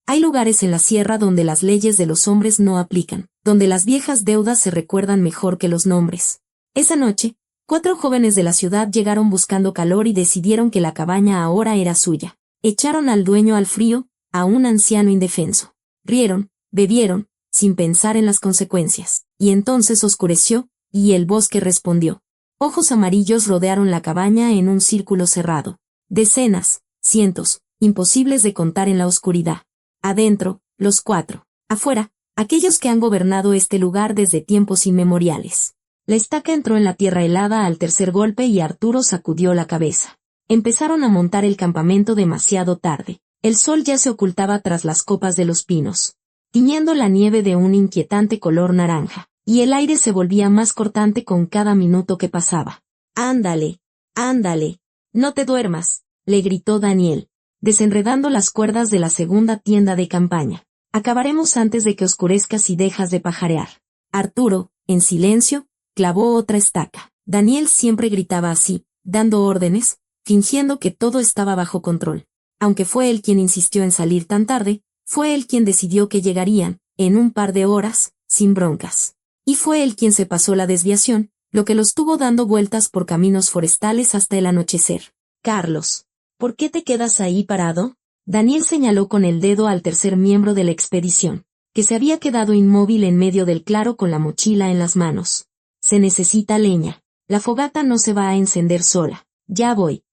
Hay lugares en la sierra donde las leyes de los hombres no aplican, donde las viejas deudas se recuerdan mejor que los nombres. Esa noche, 4 jóvenes de la ciudad llegaron buscando calor y decidieron que la cabaña ahora era suya. Echaron al dueño al frío, a un anciano indefenso. Rieron, bebieron, sin pensar en las consecuencias. Y entonces oscureció, y el bosque respondió. Ojos amarillos rodearon la cabaña en un círculo cerrado. Decenas, cientos, imposibles de contar en la oscuridad. Adentro, los 4. Afuera, aquellos que han gobernado este lugar desde tiempos inmemoriales. La estaca entró en la tierra helada al tercer golpe y Arturo sacudió la cabeza. Empezaron a montar el campamento demasiado tarde. El sol ya se ocultaba tras las copas de los pinos, tiñendo la nieve de un inquietante color naranja, y el aire se volvía más cortante con cada minuto que pasaba. «Ándale, ándale, no te duermas», le gritó Daniel, desenredando las cuerdas de la segunda tienda de campaña. «Acabaremos antes de que oscurezca si dejas de pajarear». Arturo, en silencio, clavó otra estaca. Daniel siempre gritaba así, dando órdenes, fingiendo que todo estaba bajo control. Aunque fue él quien insistió en salir tan tarde, fue él quien decidió que llegarían, en un par de horas, sin broncas. Y fue él quien se pasó la desviación, lo que los tuvo dando vueltas por caminos forestales hasta el anochecer. «Carlos, ¿por qué te quedas ahí parado?», Daniel señaló con el dedo al tercer miembro de la expedición, que se había quedado inmóvil en medio del claro con la mochila en las manos. «Se necesita leña. La fogata no se va a encender sola». Ya voy»,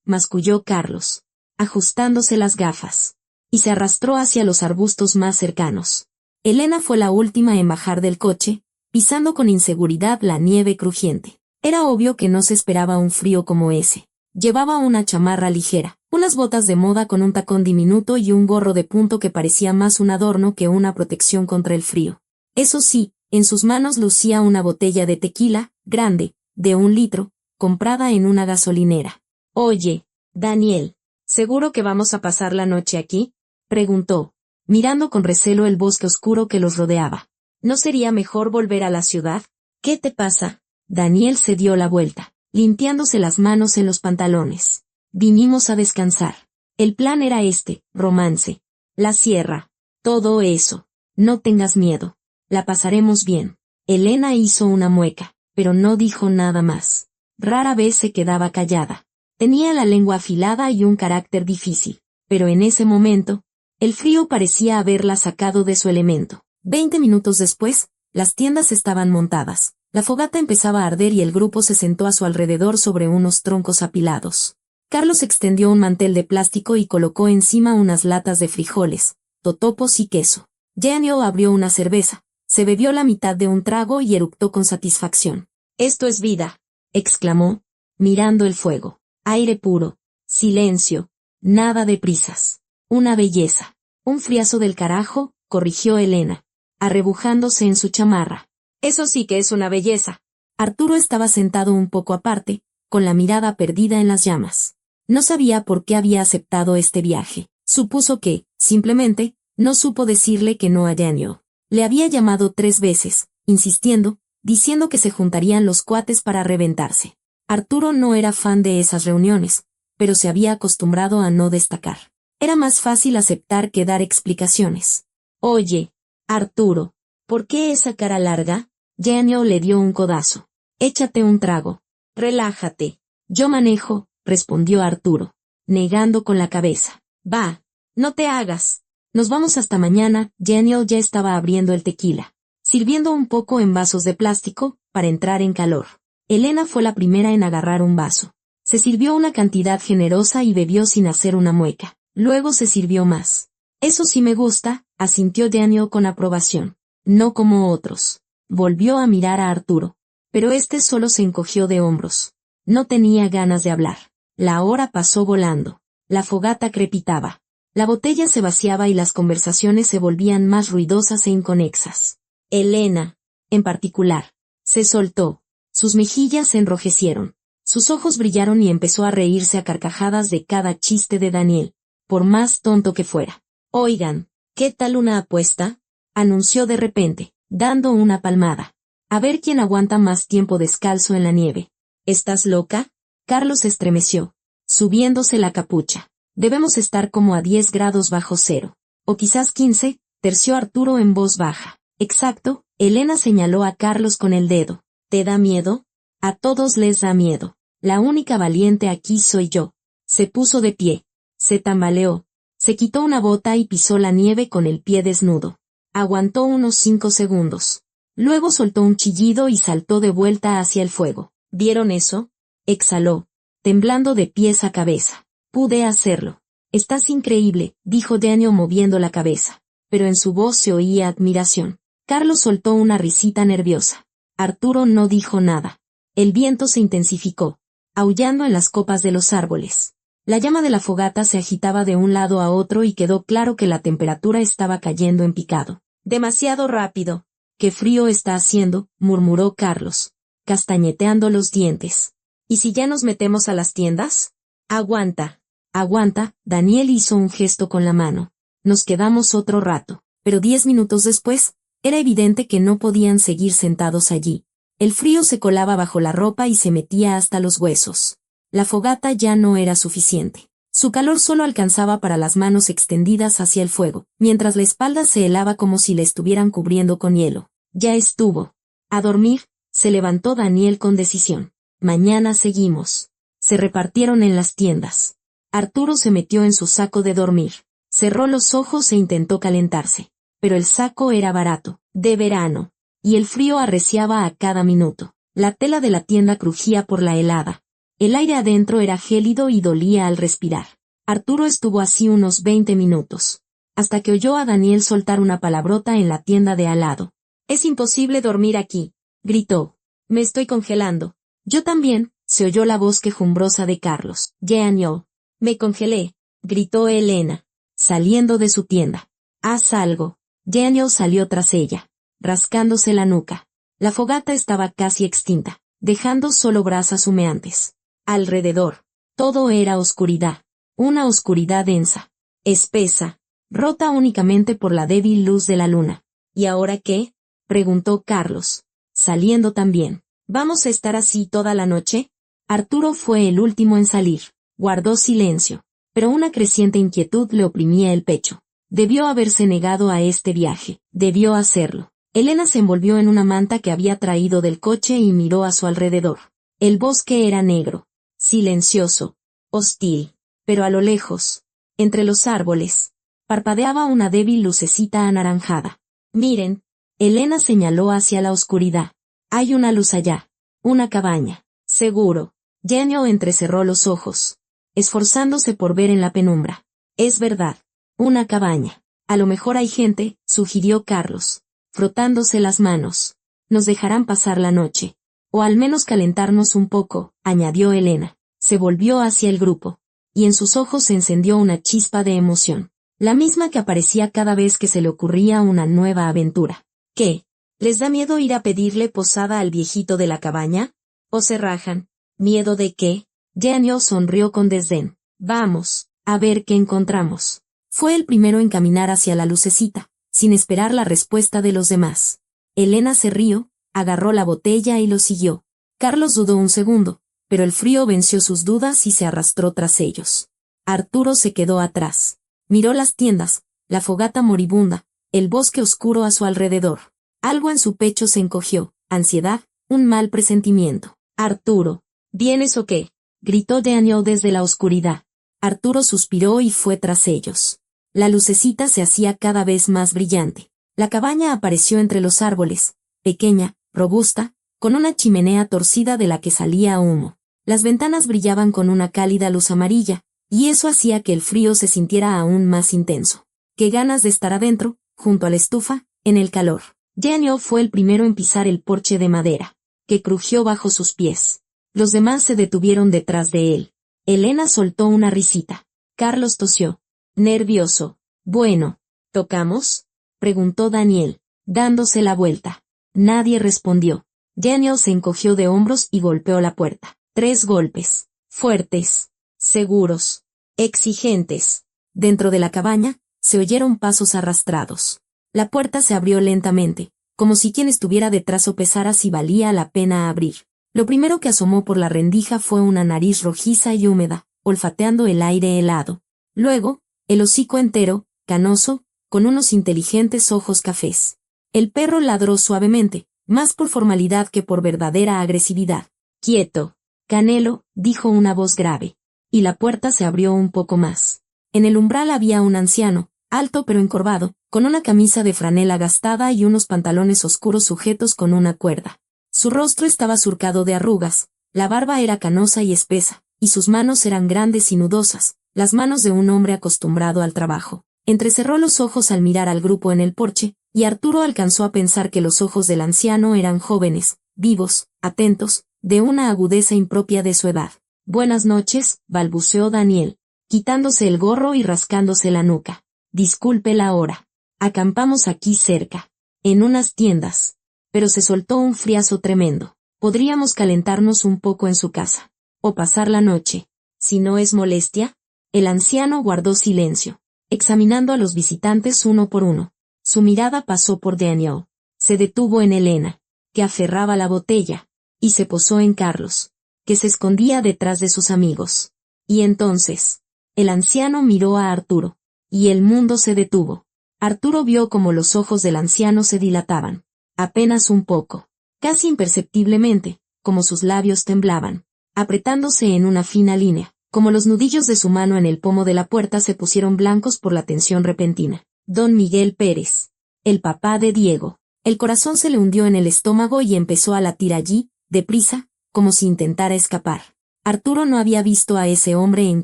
masculló Carlos, ajustándose las gafas, y se arrastró hacia los arbustos más cercanos. Elena fue la última en bajar del coche, pisando con inseguridad la nieve crujiente. Era obvio que no se esperaba un frío como ese. Llevaba una chamarra ligera, unas botas de moda con un tacón diminuto y un gorro de punto que parecía más un adorno que una protección contra el frío. Eso sí, en sus manos lucía una botella de tequila, grande, de 1 litro, comprada en una gasolinera. «Oye, Daniel, ¿seguro que vamos a pasar la noche aquí?», preguntó, mirando con recelo el bosque oscuro que los rodeaba. «¿No sería mejor volver a la ciudad?». «¿Qué te pasa?». Daniel se dio la vuelta, limpiándose las manos en los pantalones. «Vinimos a descansar. El plan era este, romance. La sierra. Todo eso. No tengas miedo. La pasaremos bien». Elena hizo una mueca, pero no dijo nada más. Rara vez se quedaba callada. Tenía la lengua afilada y un carácter difícil, pero en ese momento, el frío parecía haberla sacado de su elemento. 20 minutos después, las tiendas estaban montadas. La fogata empezaba a arder y el grupo se sentó a su alrededor sobre unos troncos apilados. Carlos extendió un mantel de plástico y colocó encima unas latas de frijoles, totopos y queso. Daniel abrió una cerveza, se bebió la mitad de un trago y eructó con satisfacción. «Esto es vida», exclamó, mirando el fuego. «Aire puro, silencio, nada de prisas. Una belleza». «Un friazo del carajo», corrigió Elena, arrebujándose en su chamarra. «Eso sí que es una belleza». Arturo estaba sentado un poco aparte, con la mirada perdida en las llamas. No sabía por qué había aceptado este viaje. Supuso que, simplemente, no supo decirle que no a Daniel. Le había llamado 3 veces, insistiendo, diciendo que se juntarían los cuates para reventarse. Arturo no era fan de esas reuniones, pero se había acostumbrado a no destacar. Era más fácil aceptar que dar explicaciones. «Oye, Arturo, ¿por qué esa cara larga?». Daniel le dio un codazo. «Échate un trago. Relájate. Yo manejo», respondió Arturo, negando con la cabeza. «Va, no te hagas. Nos vamos hasta mañana». Daniel ya estaba abriendo el tequila, sirviendo un poco en vasos de plástico, para entrar en calor. Elena fue la primera en agarrar un vaso. Se sirvió una cantidad generosa y bebió sin hacer una mueca. Luego se sirvió más. «Eso sí me gusta», asintió Daniel con aprobación. «No como otros». Volvió a mirar a Arturo, pero este solo se encogió de hombros. No tenía ganas de hablar. La hora pasó volando. La fogata crepitaba. La botella se vaciaba y las conversaciones se volvían más ruidosas e inconexas. Elena, en particular, se soltó. Sus mejillas se enrojecieron. Sus ojos brillaron y empezó a reírse a carcajadas de cada chiste de Daniel, por más tonto que fuera. «Oigan, ¿qué tal una apuesta?», anunció de repente, dando una palmada. «A ver quién aguanta más tiempo descalzo en la nieve». «¿Estás loca?». Carlos estremeció, subiéndose la capucha. «Debemos estar como a 10 grados bajo cero». O quizás 15, terció Arturo en voz baja. Exacto, Elena señaló a Carlos con el dedo. ¿Te da miedo? A todos les da miedo. La única valiente aquí soy yo. Se puso de pie. Se tambaleó. Se quitó una bota y pisó la nieve con el pie desnudo. Aguantó unos 5 segundos. Luego soltó un chillido y saltó de vuelta hacia el fuego. ¿Vieron eso? Exhaló, temblando de pies a cabeza. Pude hacerlo. Estás increíble, dijo Daniel moviendo la cabeza. Pero en su voz se oía admiración. Carlos soltó una risita nerviosa. Arturo no dijo nada. El viento se intensificó, aullando en las copas de los árboles. La llama de la fogata se agitaba de un lado a otro y quedó claro que la temperatura estaba cayendo en picado. Demasiado rápido. «Qué frío está haciendo», murmuró Carlos, castañeteando los dientes. «¿Y si ya nos metemos a las tiendas?» «Aguanta. Aguanta», Daniel hizo un gesto con la mano. «Nos quedamos otro rato». Pero 10 minutos después, era evidente que no podían seguir sentados allí. El frío se colaba bajo la ropa y se metía hasta los huesos. La fogata ya no era suficiente. Su calor solo alcanzaba para las manos extendidas hacia el fuego, mientras la espalda se helaba como si le estuvieran cubriendo con hielo. Ya estuvo. A dormir, se levantó Daniel con decisión. Mañana seguimos. Se repartieron en las tiendas. Arturo se metió en su saco de dormir. Cerró los ojos e intentó calentarse. Pero el saco era barato, de verano, y el frío arreciaba a cada minuto. La tela de la tienda crujía por la helada. El aire adentro era gélido y dolía al respirar. Arturo estuvo así unos 20 minutos, hasta que oyó a Daniel soltar una palabrota en la tienda de al lado. «Es imposible dormir aquí», gritó. «Me estoy congelando». «Yo también», se oyó la voz quejumbrosa de Carlos. «Daniel». «Me congelé», gritó Elena, saliendo de su tienda. «Haz algo». Daniel salió tras ella, rascándose la nuca. La fogata estaba casi extinta, dejando solo brasas humeantes. Alrededor, todo era oscuridad. Una oscuridad densa, espesa, rota únicamente por la débil luz de la luna. «¿Y ahora qué?», preguntó Carlos, saliendo también. «¿Vamos a estar así toda la noche?» Arturo fue el último en salir. Guardó silencio, pero una creciente inquietud le oprimía el pecho. Debió haberse negado a este viaje. Debió hacerlo. Elena se envolvió en una manta que había traído del coche y miró a su alrededor. El bosque era negro, silencioso, hostil, pero a lo lejos, entre los árboles, parpadeaba una débil lucecita anaranjada. «Miren», Elena señaló hacia la oscuridad. «Hay una luz allá. Una cabaña. Seguro». Daniel entrecerró los ojos, esforzándose por ver en la penumbra. «Es verdad. Una cabaña. A lo mejor hay gente», sugirió Carlos, frotándose las manos. «Nos dejarán pasar la noche. O al menos calentarnos un poco», añadió Elena. Se volvió hacia el grupo, y en sus ojos se encendió una chispa de emoción, la misma que aparecía cada vez que se le ocurría una nueva aventura. «¿Qué? ¿Les da miedo ir a pedirle posada al viejito de la cabaña? ¿O se rajan? ¿Miedo de qué?» Daniel sonrió con desdén. «Vamos, a ver qué encontramos». Fue el primero en caminar hacia la lucecita, sin esperar la respuesta de los demás. Elena se rió, agarró la botella y lo siguió. Carlos dudó un segundo, pero el frío venció sus dudas y se arrastró tras ellos. Arturo se quedó atrás. Miró las tiendas, la fogata moribunda, el bosque oscuro a su alrededor. Algo en su pecho se encogió, ansiedad, un mal presentimiento. «Arturo, ¿vienes o qué?», gritó Daniel desde la oscuridad. Arturo suspiró y fue tras ellos. La lucecita se hacía cada vez más brillante. La cabaña apareció entre los árboles, pequeña, robusta, con una chimenea torcida de la que salía humo. Las ventanas brillaban con una cálida luz amarilla, y eso hacía que el frío se sintiera aún más intenso. Qué ganas de estar adentro, junto a la estufa, en el calor. Daniel fue el primero en pisar el porche de madera, que crujió bajo sus pies. Los demás se detuvieron detrás de él. Elena soltó una risita. Carlos tosió, nervioso. «Bueno, ¿tocamos?», preguntó Daniel, dándose la vuelta. Nadie respondió. Daniel se encogió de hombros y golpeó la puerta. 3 golpes. Fuertes. Seguros. Exigentes. Dentro de la cabaña, se oyeron pasos arrastrados. La puerta se abrió lentamente, como si quien estuviera detrás sopesara si valía la pena abrir. Lo primero que asomó por la rendija fue una nariz rojiza y húmeda, olfateando el aire helado. Luego, el hocico entero, canoso, con unos inteligentes ojos cafés. El perro ladró suavemente, más por formalidad que por verdadera agresividad. «Quieto, Canelo», dijo una voz grave. Y la puerta se abrió un poco más. En el umbral había un anciano, alto pero encorvado, con una camisa de franela gastada y unos pantalones oscuros sujetos con una cuerda. Su rostro estaba surcado de arrugas, la barba era canosa y espesa, y sus manos eran grandes y nudosas, las manos de un hombre acostumbrado al trabajo. Entrecerró los ojos al mirar al grupo en el porche, y Arturo alcanzó a pensar que los ojos del anciano eran jóvenes, vivos, atentos, de una agudeza impropia de su edad. «Buenas noches», balbuceó Daniel, quitándose el gorro y rascándose la nuca. «Disculpe la hora. Acampamos aquí cerca, en unas tiendas». Pero se soltó un friazo tremendo. «Podríamos calentarnos un poco en su casa. O pasar la noche. Si no es molestia». El anciano guardó silencio, examinando a los visitantes uno por uno. Su mirada pasó por Daniel. Se detuvo en Elena, que aferraba la botella, y se posó en Carlos, que se escondía detrás de sus amigos. Y entonces, el anciano miró a Arturo, y el mundo se detuvo. Arturo vio como los ojos del anciano se dilataban, apenas un poco, casi imperceptiblemente, como sus labios temblaban, apretándose en una fina línea, como los nudillos de su mano en el pomo de la puerta se pusieron blancos por la tensión repentina. Don Miguel Pérez, el papá de Diego. El corazón se le hundió en el estómago y empezó a latir allí, deprisa, como si intentara escapar. Arturo no había visto a ese hombre en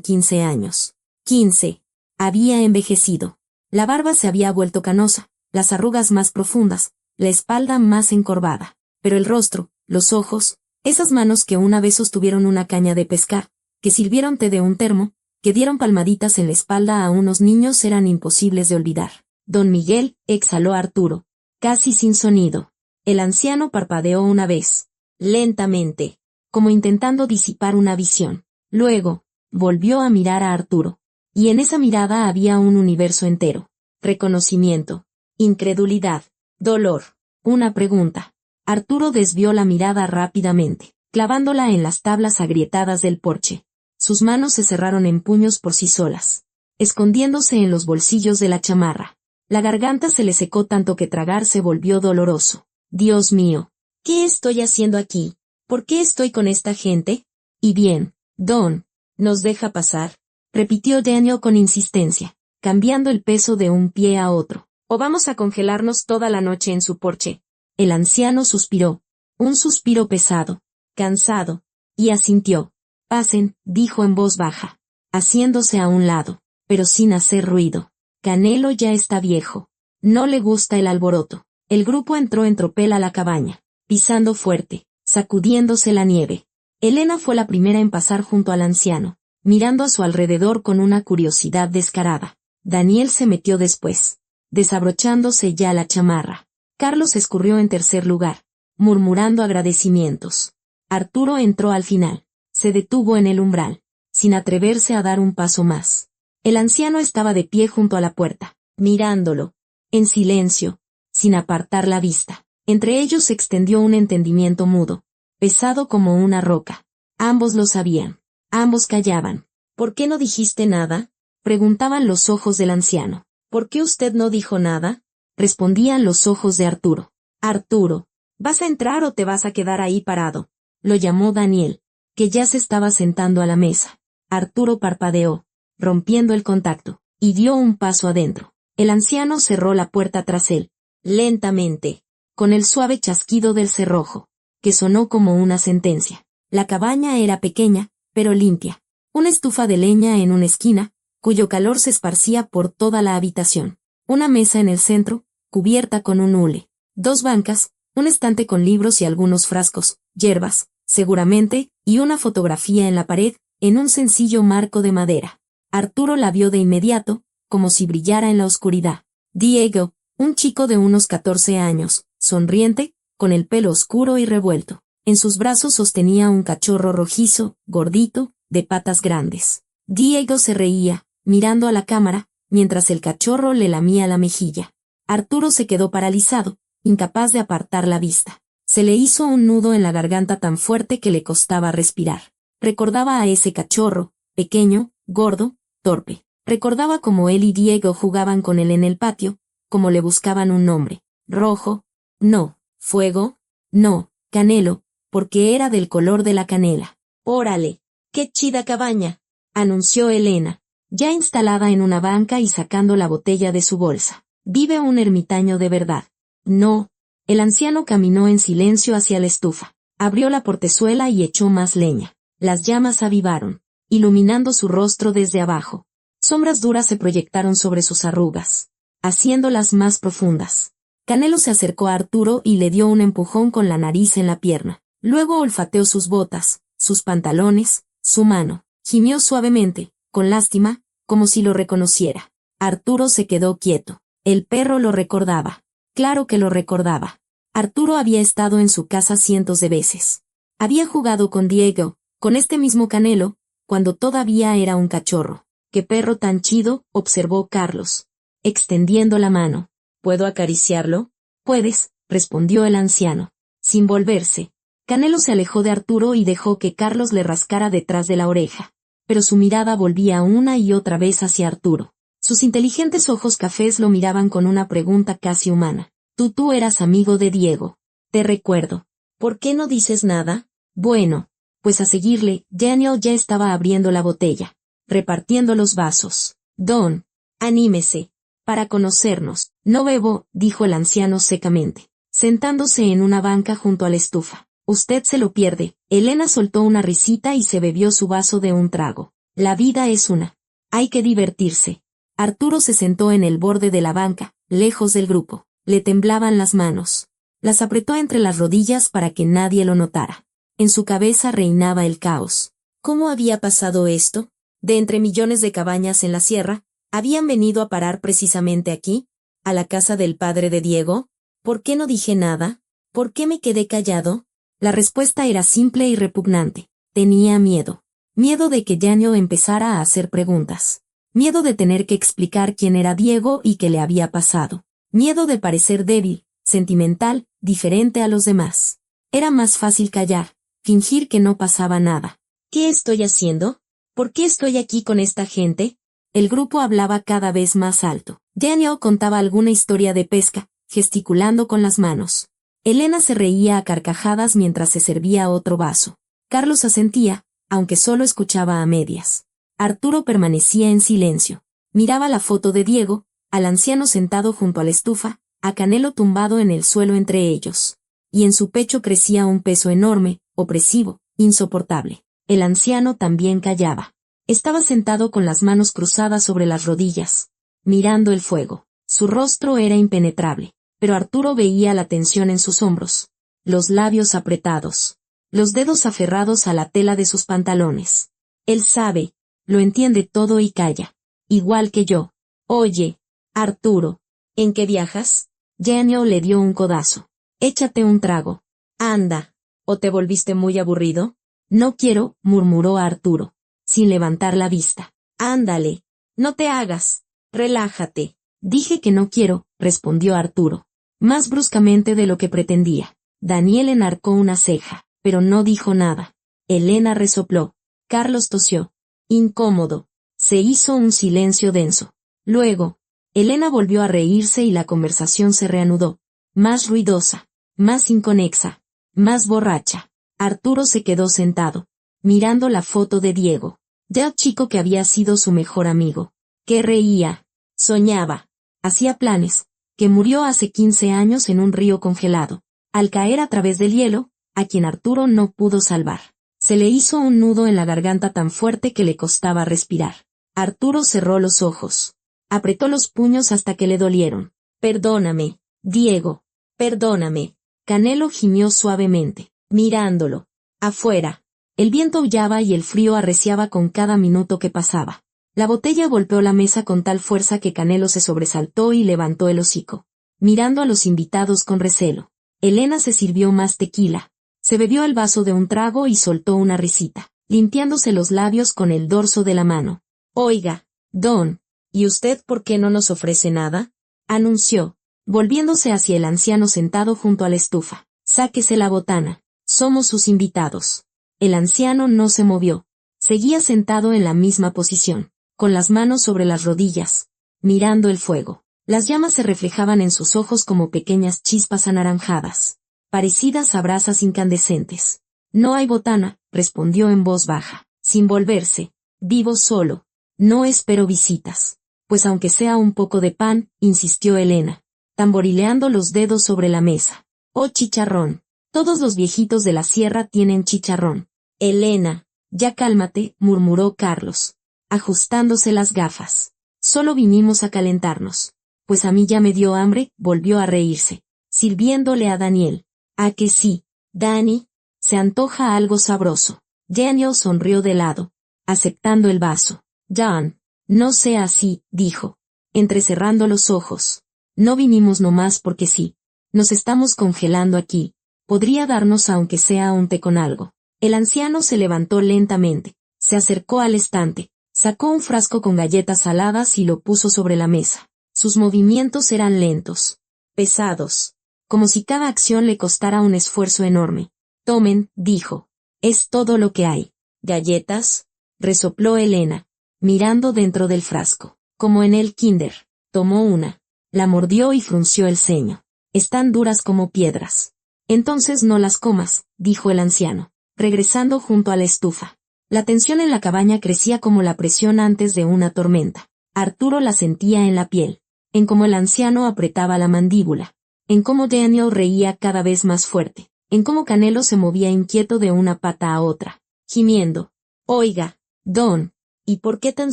15 años. 15. Había envejecido. La barba se había vuelto canosa, las arrugas más profundas, la espalda más encorvada. Pero el rostro, los ojos, esas manos que una vez sostuvieron una caña de pescar, que sirvieron té de un termo, que dieron palmaditas en la espalda a unos niños eran imposibles de olvidar. Don Miguel, exhaló Arturo, casi sin sonido. El anciano parpadeó una vez, lentamente, como intentando disipar una visión. Luego, volvió a mirar a Arturo. Y en esa mirada había un universo entero. Reconocimiento, incredulidad, dolor, una pregunta. Arturo desvió la mirada rápidamente, clavándola en las tablas agrietadas del porche. Sus manos se cerraron en puños por sí solas, escondiéndose en los bolsillos de la chamarra. La garganta se le secó tanto que tragar se volvió doloroso. «Dios mío, ¿qué estoy haciendo aquí? ¿Por qué estoy con esta gente?» «Y bien, Don, ¿nos deja pasar?», repitió Daniel con insistencia, cambiando el peso de un pie a otro. «¿O vamos a congelarnos toda la noche en su porche?». El anciano suspiró, un suspiro pesado, cansado, y asintió. «Pasen», dijo en voz baja, haciéndose a un lado, pero sin hacer ruido. «Canelo ya está viejo. No le gusta el alboroto». El grupo entró en tropel a la cabaña, pisando fuerte, sacudiéndose la nieve. Elena fue la primera en pasar junto al anciano, mirando a su alrededor con una curiosidad descarada. Daniel se metió después, desabrochándose ya la chamarra. Carlos escurrió en tercer lugar, murmurando agradecimientos. Arturo entró al final. Se detuvo en el umbral, sin atreverse a dar un paso más. El anciano estaba de pie junto a la puerta, mirándolo, en silencio, sin apartar la vista. Entre ellos se extendió un entendimiento mudo, pesado como una roca. Ambos lo sabían, ambos callaban. «¿Por qué no dijiste nada?», preguntaban los ojos del anciano. «¿Por qué usted no dijo nada?», respondían los ojos de Arturo. «Arturo, ¿vas a entrar o te vas a quedar ahí parado?», lo llamó Daniel, que ya se estaba sentando a la mesa. Arturo parpadeó, rompiendo el contacto, y dio un paso adentro. El anciano cerró la puerta tras él, lentamente, con el suave chasquido del cerrojo, que sonó como una sentencia. La cabaña era pequeña, pero limpia. Una estufa de leña en una esquina, cuyo calor se esparcía por toda la habitación. Una mesa en el centro, cubierta con un hule. 2 bancas, un estante con libros y algunos frascos, hierbas, seguramente, y una fotografía en la pared, en un sencillo marco de madera. Arturo la vio de inmediato, como si brillara en la oscuridad. Diego, un chico de unos 14 años, sonriente, con el pelo oscuro y revuelto. En sus brazos sostenía un cachorro rojizo, gordito, de patas grandes. Diego se reía, mirando a la cámara, mientras el cachorro le lamía la mejilla. Arturo se quedó paralizado, incapaz de apartar la vista. Se le hizo un nudo en la garganta tan fuerte que le costaba respirar. Recordaba a ese cachorro, pequeño, gordo, torpe. Recordaba cómo él y Diego jugaban con él en el patio, cómo le buscaban un nombre. Rojo, no. Fuego, no. Canelo, porque era del color de la canela. «Órale, qué chida cabaña», anunció Elena, ya instalada en una banca y sacando la botella de su bolsa. «Vive un ermitaño de verdad». «No». El anciano caminó en silencio hacia la estufa, abrió la portezuela y echó más leña. Las llamas avivaron, iluminando su rostro desde abajo. Sombras duras se proyectaron sobre sus arrugas, haciéndolas más profundas. Canelo se acercó a Arturo y le dio un empujón con la nariz en la pierna. Luego olfateó sus botas, sus pantalones, su mano. Gimió suavemente, con lástima, como si lo reconociera. Arturo se quedó quieto. El perro lo recordaba. Claro que lo recordaba. Arturo había estado en su casa cientos de veces. Había jugado con Diego, con este mismo Canelo, cuando todavía era un cachorro. «¡Qué perro tan chido!», observó Carlos, extendiendo la mano. «¿Puedo acariciarlo?». «Puedes», respondió el anciano, sin volverse. Canelo se alejó de Arturo y dejó que Carlos le rascara detrás de la oreja. Pero su mirada volvía una y otra vez hacia Arturo. Sus inteligentes ojos cafés lo miraban con una pregunta casi humana. Tú eras amigo de Diego. Te recuerdo. ¿Por qué no dices nada? Bueno, pues a seguirle. Daniel ya estaba abriendo la botella, repartiendo los vasos. Don, anímese. Para conocernos. No bebo, dijo el anciano secamente, sentándose en una banca junto a la estufa. Usted se lo pierde. Elena soltó una risita y se bebió su vaso de un trago. La vida es una. Hay que divertirse. Arturo se sentó en el borde de la banca, lejos del grupo. Le temblaban las manos. Las apretó entre las rodillas para que nadie lo notara. En su cabeza reinaba el caos. ¿Cómo había pasado esto? De entre millones de cabañas en la sierra, ¿habían venido a parar precisamente aquí? ¿A la casa del padre de Diego? ¿Por qué no dije nada? ¿Por qué me quedé callado? La respuesta era simple y repugnante. Tenía miedo. Miedo de que Daniel empezara a hacer preguntas. Miedo de tener que explicar quién era Diego y qué le había pasado. Miedo de parecer débil, sentimental, diferente a los demás. Era más fácil callar, fingir que no pasaba nada. ¿Qué estoy haciendo? ¿Por qué estoy aquí con esta gente? El grupo hablaba cada vez más alto. Daniel contaba alguna historia de pesca, gesticulando con las manos. Elena se reía a carcajadas mientras se servía otro vaso. Carlos asentía, aunque solo escuchaba a medias. Arturo permanecía en silencio. Miraba la foto de Diego, al anciano sentado junto a la estufa, a Canelo tumbado en el suelo entre ellos. Y en su pecho crecía un peso enorme, opresivo, insoportable. El anciano también callaba. Estaba sentado con las manos cruzadas sobre las rodillas, mirando el fuego. Su rostro era impenetrable, pero Arturo veía la tensión en sus hombros, los labios apretados, los dedos aferrados a la tela de sus pantalones. Él sabe, lo entiende todo y calla. Igual que yo. Oye, Arturo, ¿en qué viajas? Daniel le dio un codazo. Échate un trago. Anda. ¿O te volviste muy aburrido? No quiero, murmuró Arturo, sin levantar la vista. Ándale. No te hagas. Relájate. Dije que no quiero, respondió Arturo, más bruscamente de lo que pretendía. Daniel enarcó una ceja, pero no dijo nada. Elena resopló. Carlos tosió. Incómodo. Se hizo un silencio denso. Luego, Elena volvió a reírse y la conversación se reanudó. Más ruidosa, más inconexa, más borracha. Arturo se quedó sentado, mirando la foto de Diego, ya el chico que había sido su mejor amigo. Que reía, soñaba, hacía planes, que murió hace 15 años en un río congelado, al caer a través del hielo, a quien Arturo no pudo salvar. Se le hizo un nudo en la garganta tan fuerte que le costaba respirar. Arturo cerró los ojos. Apretó los puños hasta que le dolieron. Perdóname, Diego. Perdóname. Canelo gimió suavemente, mirándolo. Afuera. El viento aullaba y el frío arreciaba con cada minuto que pasaba. La botella golpeó la mesa con tal fuerza que Canelo se sobresaltó y levantó el hocico, mirando a los invitados con recelo. Elena se sirvió más tequila. Se bebió el vaso de un trago y soltó una risita, limpiándose los labios con el dorso de la mano. Oiga, Don, ¿y usted por qué no nos ofrece nada? Anunció, volviéndose hacia el anciano sentado junto a la estufa. Sáquese la botana. Somos sus invitados. El anciano no se movió. Seguía sentado en la misma posición. con las manos sobre las rodillas, mirando el fuego. Las llamas se reflejaban en sus ojos como pequeñas chispas anaranjadas, parecidas a brasas incandescentes. No hay botana, respondió en voz baja, sin volverse. Vivo solo. No espero visitas. Pues aunque sea un poco de pan, insistió Elena, tamborileando los dedos sobre la mesa. Oh, chicharrón. Todos los viejitos de la sierra tienen chicharrón. Elena, ya cálmate, murmuró Carlos, ajustándose las gafas. Solo vinimos a calentarnos. Pues a mí ya me dio hambre, volvió a reírse, sirviéndole a Daniel. ¿A que sí, Dani? Se antoja algo sabroso. Daniel sonrió de lado, aceptando el vaso. Dan, no sea así, dijo, entrecerrando los ojos. No vinimos nomás porque sí. Nos estamos congelando aquí. Podría darnos aunque sea un té con algo. El anciano se levantó lentamente, se acercó al estante, sacó un frasco con galletas saladas y lo puso sobre la mesa. Sus movimientos eran lentos, pesados, como si cada acción le costara un esfuerzo enorme. Tomen, dijo. Es todo lo que hay. ¿Galletas? Resopló Elena, mirando dentro del frasco. Como en el kinder. Tomó una. La mordió y frunció el ceño. Están duras como piedras. Entonces no las comas, dijo el anciano, regresando junto a la estufa. La tensión en la cabaña crecía como la presión antes de una tormenta. Arturo la sentía en la piel, en cómo el anciano apretaba la mandíbula, en cómo Daniel reía cada vez más fuerte, en cómo Canelo se movía inquieto de una pata a otra, gimiendo. Oiga, Don, ¿y por qué tan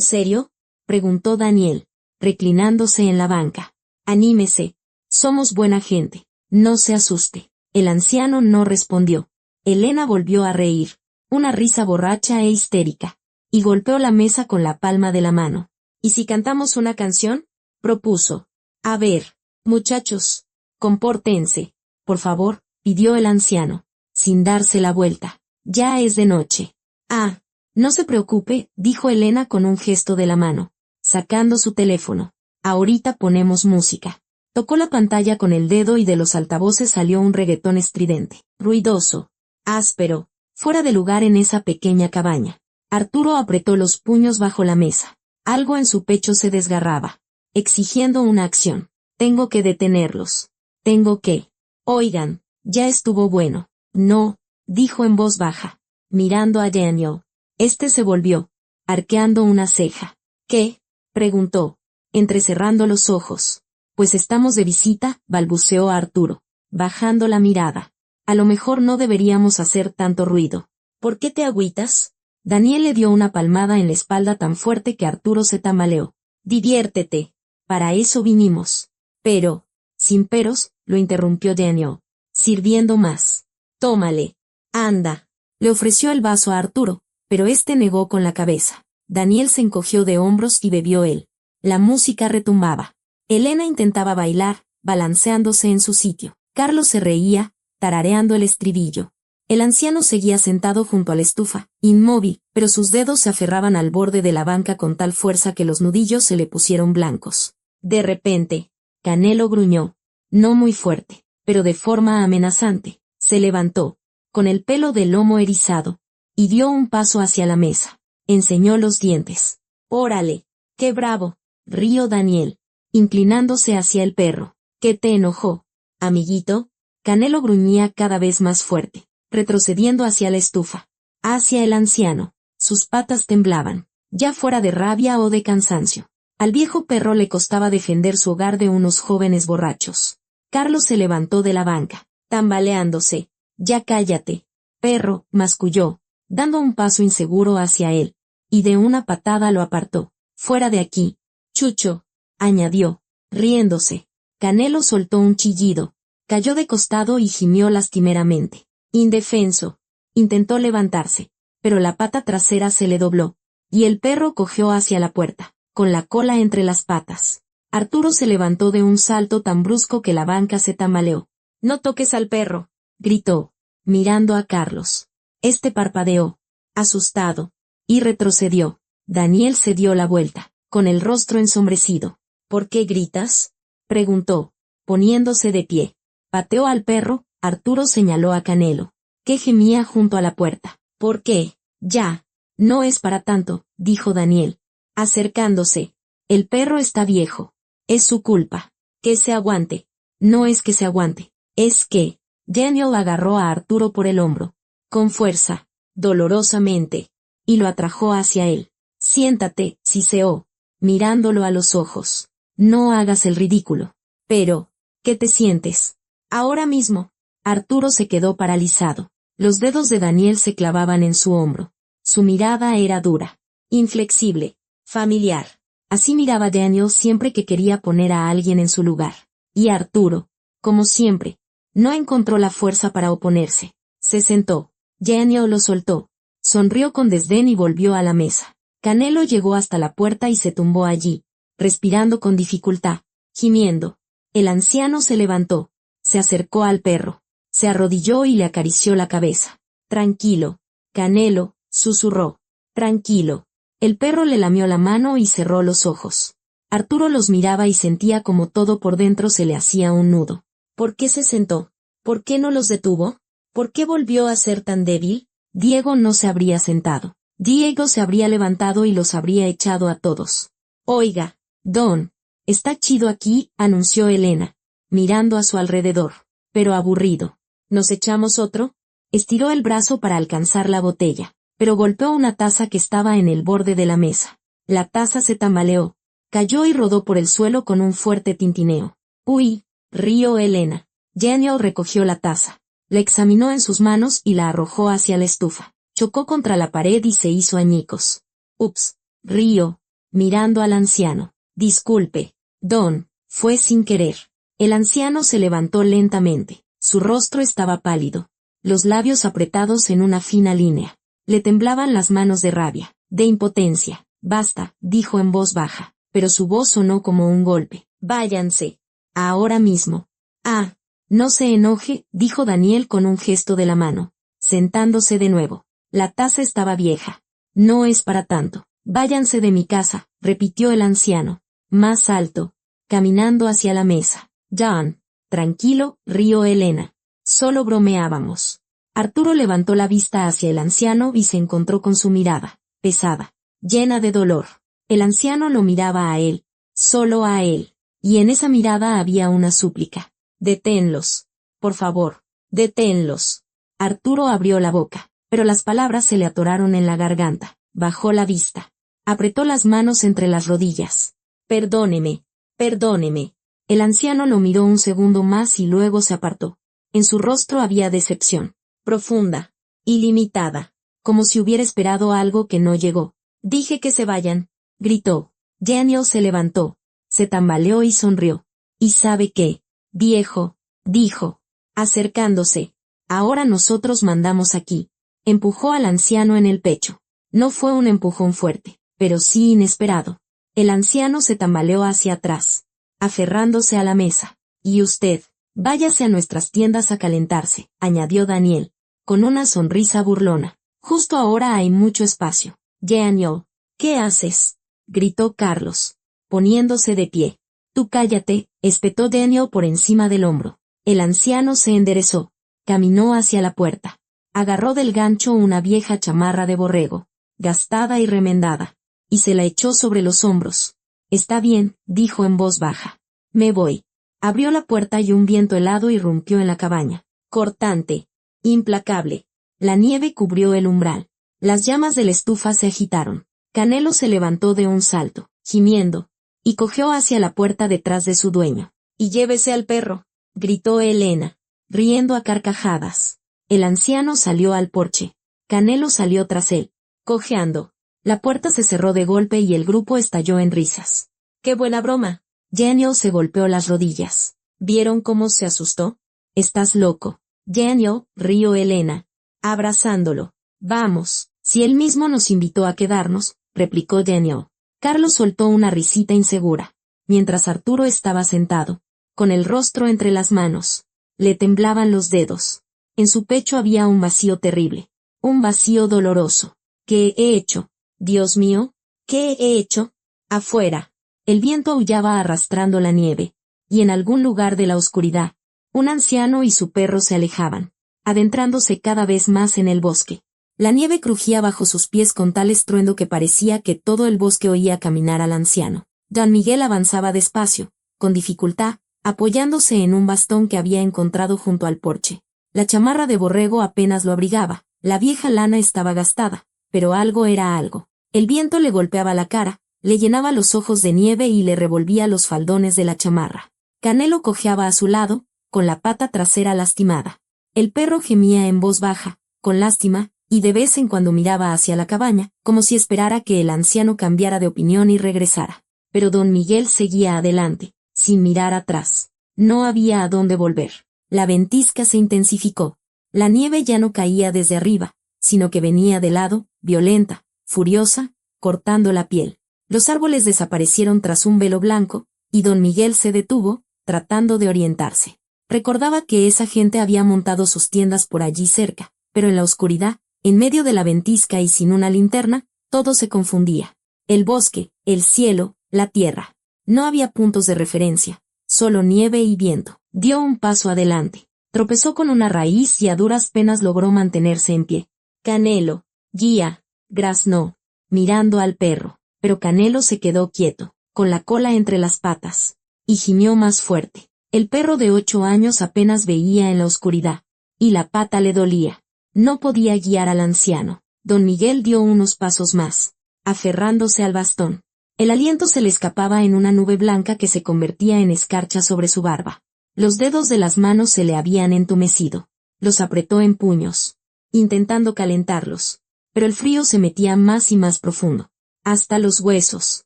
serio? Preguntó Daniel, reclinándose en la banca. Anímese. Somos buena gente. No se asuste. El anciano no respondió. Elena volvió a reír, una risa borracha e histérica, y golpeó la mesa con la palma de la mano. ¿Y si cantamos una canción? Propuso. A ver, muchachos, compórtense, por favor, pidió el anciano, sin darse la vuelta. Ya es de noche. Ah, no se preocupe, dijo Elena con un gesto de la mano, sacando su teléfono. Ahorita ponemos música. Tocó la pantalla con el dedo y de los altavoces salió un reggaetón estridente, ruidoso, áspero, fuera de lugar en esa pequeña cabaña. Arturo apretó los puños bajo la mesa. Algo en su pecho se desgarraba, exigiendo una acción. Tengo que detenerlos. Tengo que. Oigan, ya estuvo bueno. No, dijo en voz baja, mirando a Daniel. Este se volvió, arqueando una ceja. ¿Qué? Preguntó, entrecerrando los ojos. Pues estamos de visita, balbuceó Arturo, bajando la mirada. A lo mejor no deberíamos hacer tanto ruido. ¿Por qué te agüitas? Daniel le dio una palmada en la espalda tan fuerte que Arturo se tambaleó. Diviértete. Para eso vinimos. Pero, sin peros, lo interrumpió Daniel, sirviendo más. Tómale. Anda. Le ofreció el vaso a Arturo, pero éste negó con la cabeza. Daniel se encogió de hombros y bebió él. La música retumbaba. Elena intentaba bailar, balanceándose en su sitio. Carlos se reía, tarareando el estribillo. El anciano seguía sentado junto a la estufa, inmóvil, pero sus dedos se aferraban al borde de la banca con tal fuerza que los nudillos se le pusieron blancos. De repente, Canelo gruñó, no muy fuerte, pero de forma amenazante. Se levantó, con el pelo del lomo erizado, y dio un paso hacia la mesa. Enseñó los dientes. ¡Órale! ¡Qué bravo! Rió Daniel, inclinándose hacia el perro. ¿Qué te enojó, amiguito? Canelo gruñía cada vez más fuerte, retrocediendo hacia la estufa, hacia el anciano. Sus patas temblaban, ya fuera de rabia o de cansancio. Al viejo perro le costaba defender su hogar de unos jóvenes borrachos. Carlos se levantó de la banca, tambaleándose. Ya cállate, perro, masculló, dando un paso inseguro hacia él, y de una patada lo apartó. Fuera de aquí, Chucho, añadió, riéndose. Canelo soltó un chillido, cayó de costado y gimió lastimeramente. Indefenso. Intentó levantarse, pero la pata trasera se le dobló, y el perro cojeó hacia la puerta, con la cola entre las patas. Arturo se levantó de un salto tan brusco que la banca se tambaleó. No toques al perro, gritó, mirando a Carlos. Este parpadeó, asustado, y retrocedió. Daniel se dio la vuelta, con el rostro ensombrecido. ¿Por qué gritas? Preguntó, poniéndose de pie. Pateó al perro. Arturo señaló a Canelo, que gemía junto a la puerta. ¿Por qué? Ya. No es para tanto, dijo Daniel, Acercándose. El perro está viejo. Es su culpa. Que se aguante. No es que se aguante. Es que... Daniel agarró a Arturo por el hombro. Con fuerza. Dolorosamente. Y lo atrajo hacia él. Siéntate, siseó, mirándolo a los ojos. No hagas el ridículo. Pero, ¿qué te sientes? Ahora mismo. Arturo se quedó paralizado. Los dedos de Daniel se clavaban en su hombro. Su mirada era dura, inflexible, familiar. Así miraba Daniel siempre que quería poner a alguien en su lugar. Y Arturo, como siempre, no encontró la fuerza para oponerse. Se sentó. Daniel lo soltó. Sonrió con desdén y volvió a la mesa. Canelo llegó hasta la puerta y se tumbó allí, respirando con dificultad, gimiendo. El anciano se levantó, se acercó al perro, se arrodilló y le acarició la cabeza. Tranquilo, Canelo, susurró. Tranquilo. El perro le lamió la mano y cerró los ojos. Arturo los miraba y sentía como todo por dentro se le hacía un nudo. ¿Por qué se sentó? ¿Por qué no los detuvo? ¿Por qué volvió a ser tan débil? Diego no se habría sentado. Diego se habría levantado y los habría echado a todos. Oiga, Don, está chido aquí, anunció Elena, mirando a su alrededor, pero aburrido. ¿Nos echamos otro? Estiró el brazo para alcanzar la botella, pero golpeó una taza que estaba en el borde de la mesa. La taza se tambaleó, cayó y rodó por el suelo con un fuerte tintineo. Uy, rió Elena. Daniel recogió la taza, la examinó en sus manos y la arrojó hacia la estufa. Chocó contra la pared y se hizo añicos. Ups, rió, mirando al anciano. Disculpe, Don, fue sin querer. El anciano se levantó lentamente. Su rostro estaba pálido, los labios apretados en una fina línea. Le temblaban las manos de rabia, de impotencia. Basta, dijo en voz baja, pero su voz sonó como un golpe. Váyanse. Ahora mismo. Ah, no se enoje, dijo Daniel con un gesto de la mano, sentándose de nuevo. La taza estaba vieja. No es para tanto. Váyanse de mi casa, repitió el anciano, más alto, caminando hacia la mesa. John, tranquilo, rió Elena. Solo bromeábamos. Arturo levantó la vista hacia el anciano y se encontró con su mirada, pesada, llena de dolor. El anciano lo miraba a él, solo a él, y en esa mirada había una súplica. Deténlos. Por favor, deténlos. Arturo abrió la boca, pero las palabras se le atoraron en la garganta. Bajó la vista. Apretó las manos entre las rodillas. Perdóneme, perdóneme. El anciano lo miró un segundo más y luego se apartó. En su rostro había decepción, profunda, ilimitada, como si hubiera esperado algo que no llegó. Dije que se vayan, gritó. Daniel se levantó, se tambaleó y sonrió. ¿Y sabe qué, viejo? Dijo, acercándose. Ahora nosotros mandamos aquí. Empujó al anciano en el pecho. No fue un empujón fuerte, pero sí inesperado. El anciano se tambaleó hacia atrás, aferrándose a la mesa. Y usted, váyase a nuestras tiendas a calentarse, añadió Daniel, con una sonrisa burlona. Justo ahora hay mucho espacio. Daniel, ¿qué haces? Gritó Carlos, poniéndose de pie. Tú cállate, espetó Daniel por encima del hombro. El anciano se enderezó, caminó hacia la puerta. Agarró del gancho una vieja chamarra de borrego, gastada y remendada, y se la echó sobre los hombros. Está bien, dijo en voz baja. Me voy. Abrió la puerta y un viento helado irrumpió en la cabaña. Cortante, implacable. La nieve cubrió el umbral. Las llamas de la estufa se agitaron. Canelo se levantó de un salto, gimiendo, y cogió hacia la puerta detrás de su dueño. Y llévese al perro, gritó Elena, riendo a carcajadas. El anciano salió al porche. Canelo salió tras él, cojeando. La puerta se cerró de golpe y el grupo estalló en risas. ¡Qué buena broma! Daniel se golpeó las rodillas. ¿Vieron cómo se asustó? Estás loco. Daniel, rió Elena, abrazándolo. Vamos, si él mismo nos invitó a quedarnos, replicó Daniel. Carlos soltó una risita insegura, mientras Arturo estaba sentado, con el rostro entre las manos. Le temblaban los dedos. En su pecho había un vacío terrible, un vacío doloroso. ¿Qué he hecho? Dios mío, ¿qué he hecho? Afuera. El viento aullaba arrastrando la nieve, y en algún lugar de la oscuridad, un anciano y su perro se alejaban, adentrándose cada vez más en el bosque. La nieve crujía bajo sus pies con tal estruendo que parecía que todo el bosque oía caminar al anciano. Don Miguel avanzaba despacio, con dificultad, apoyándose en un bastón que había encontrado junto al porche. La chamarra de borrego apenas lo abrigaba, la vieja lana estaba gastada, pero algo era algo. El viento le golpeaba la cara, le llenaba los ojos de nieve y le revolvía los faldones de la chamarra. Canelo cojeaba a su lado, con la pata trasera lastimada. El perro gemía en voz baja, con lástima, y de vez en cuando miraba hacia la cabaña, como si esperara que el anciano cambiara de opinión y regresara. Pero don Miguel seguía adelante, sin mirar atrás. No había a dónde volver. La ventisca se intensificó. La nieve ya no caía desde arriba, sino que venía de lado, violenta, furiosa, cortando la piel. Los árboles desaparecieron tras un velo blanco, y don Miguel se detuvo, tratando de orientarse. Recordaba que esa gente había montado sus tiendas por allí cerca, pero en la oscuridad, en medio de la ventisca y sin una linterna, todo se confundía. El bosque, el cielo, la tierra. No había puntos de referencia, solo nieve y viento. Dio un paso adelante. Tropezó con una raíz y a duras penas logró mantenerse en pie. Canelo, guía, graznó, mirando al perro, pero Canelo se quedó quieto, con la cola entre las patas, y gimió más fuerte. El perro de 8 años apenas veía en la oscuridad, y la pata le dolía. No podía guiar al anciano. Don Miguel dio unos pasos más, aferrándose al bastón. El aliento se le escapaba en una nube blanca que se convertía en escarcha sobre su barba. Los dedos de las manos se le habían entumecido. Los apretó en puños, intentando calentarlos, pero el frío se metía más y más profundo, hasta los huesos.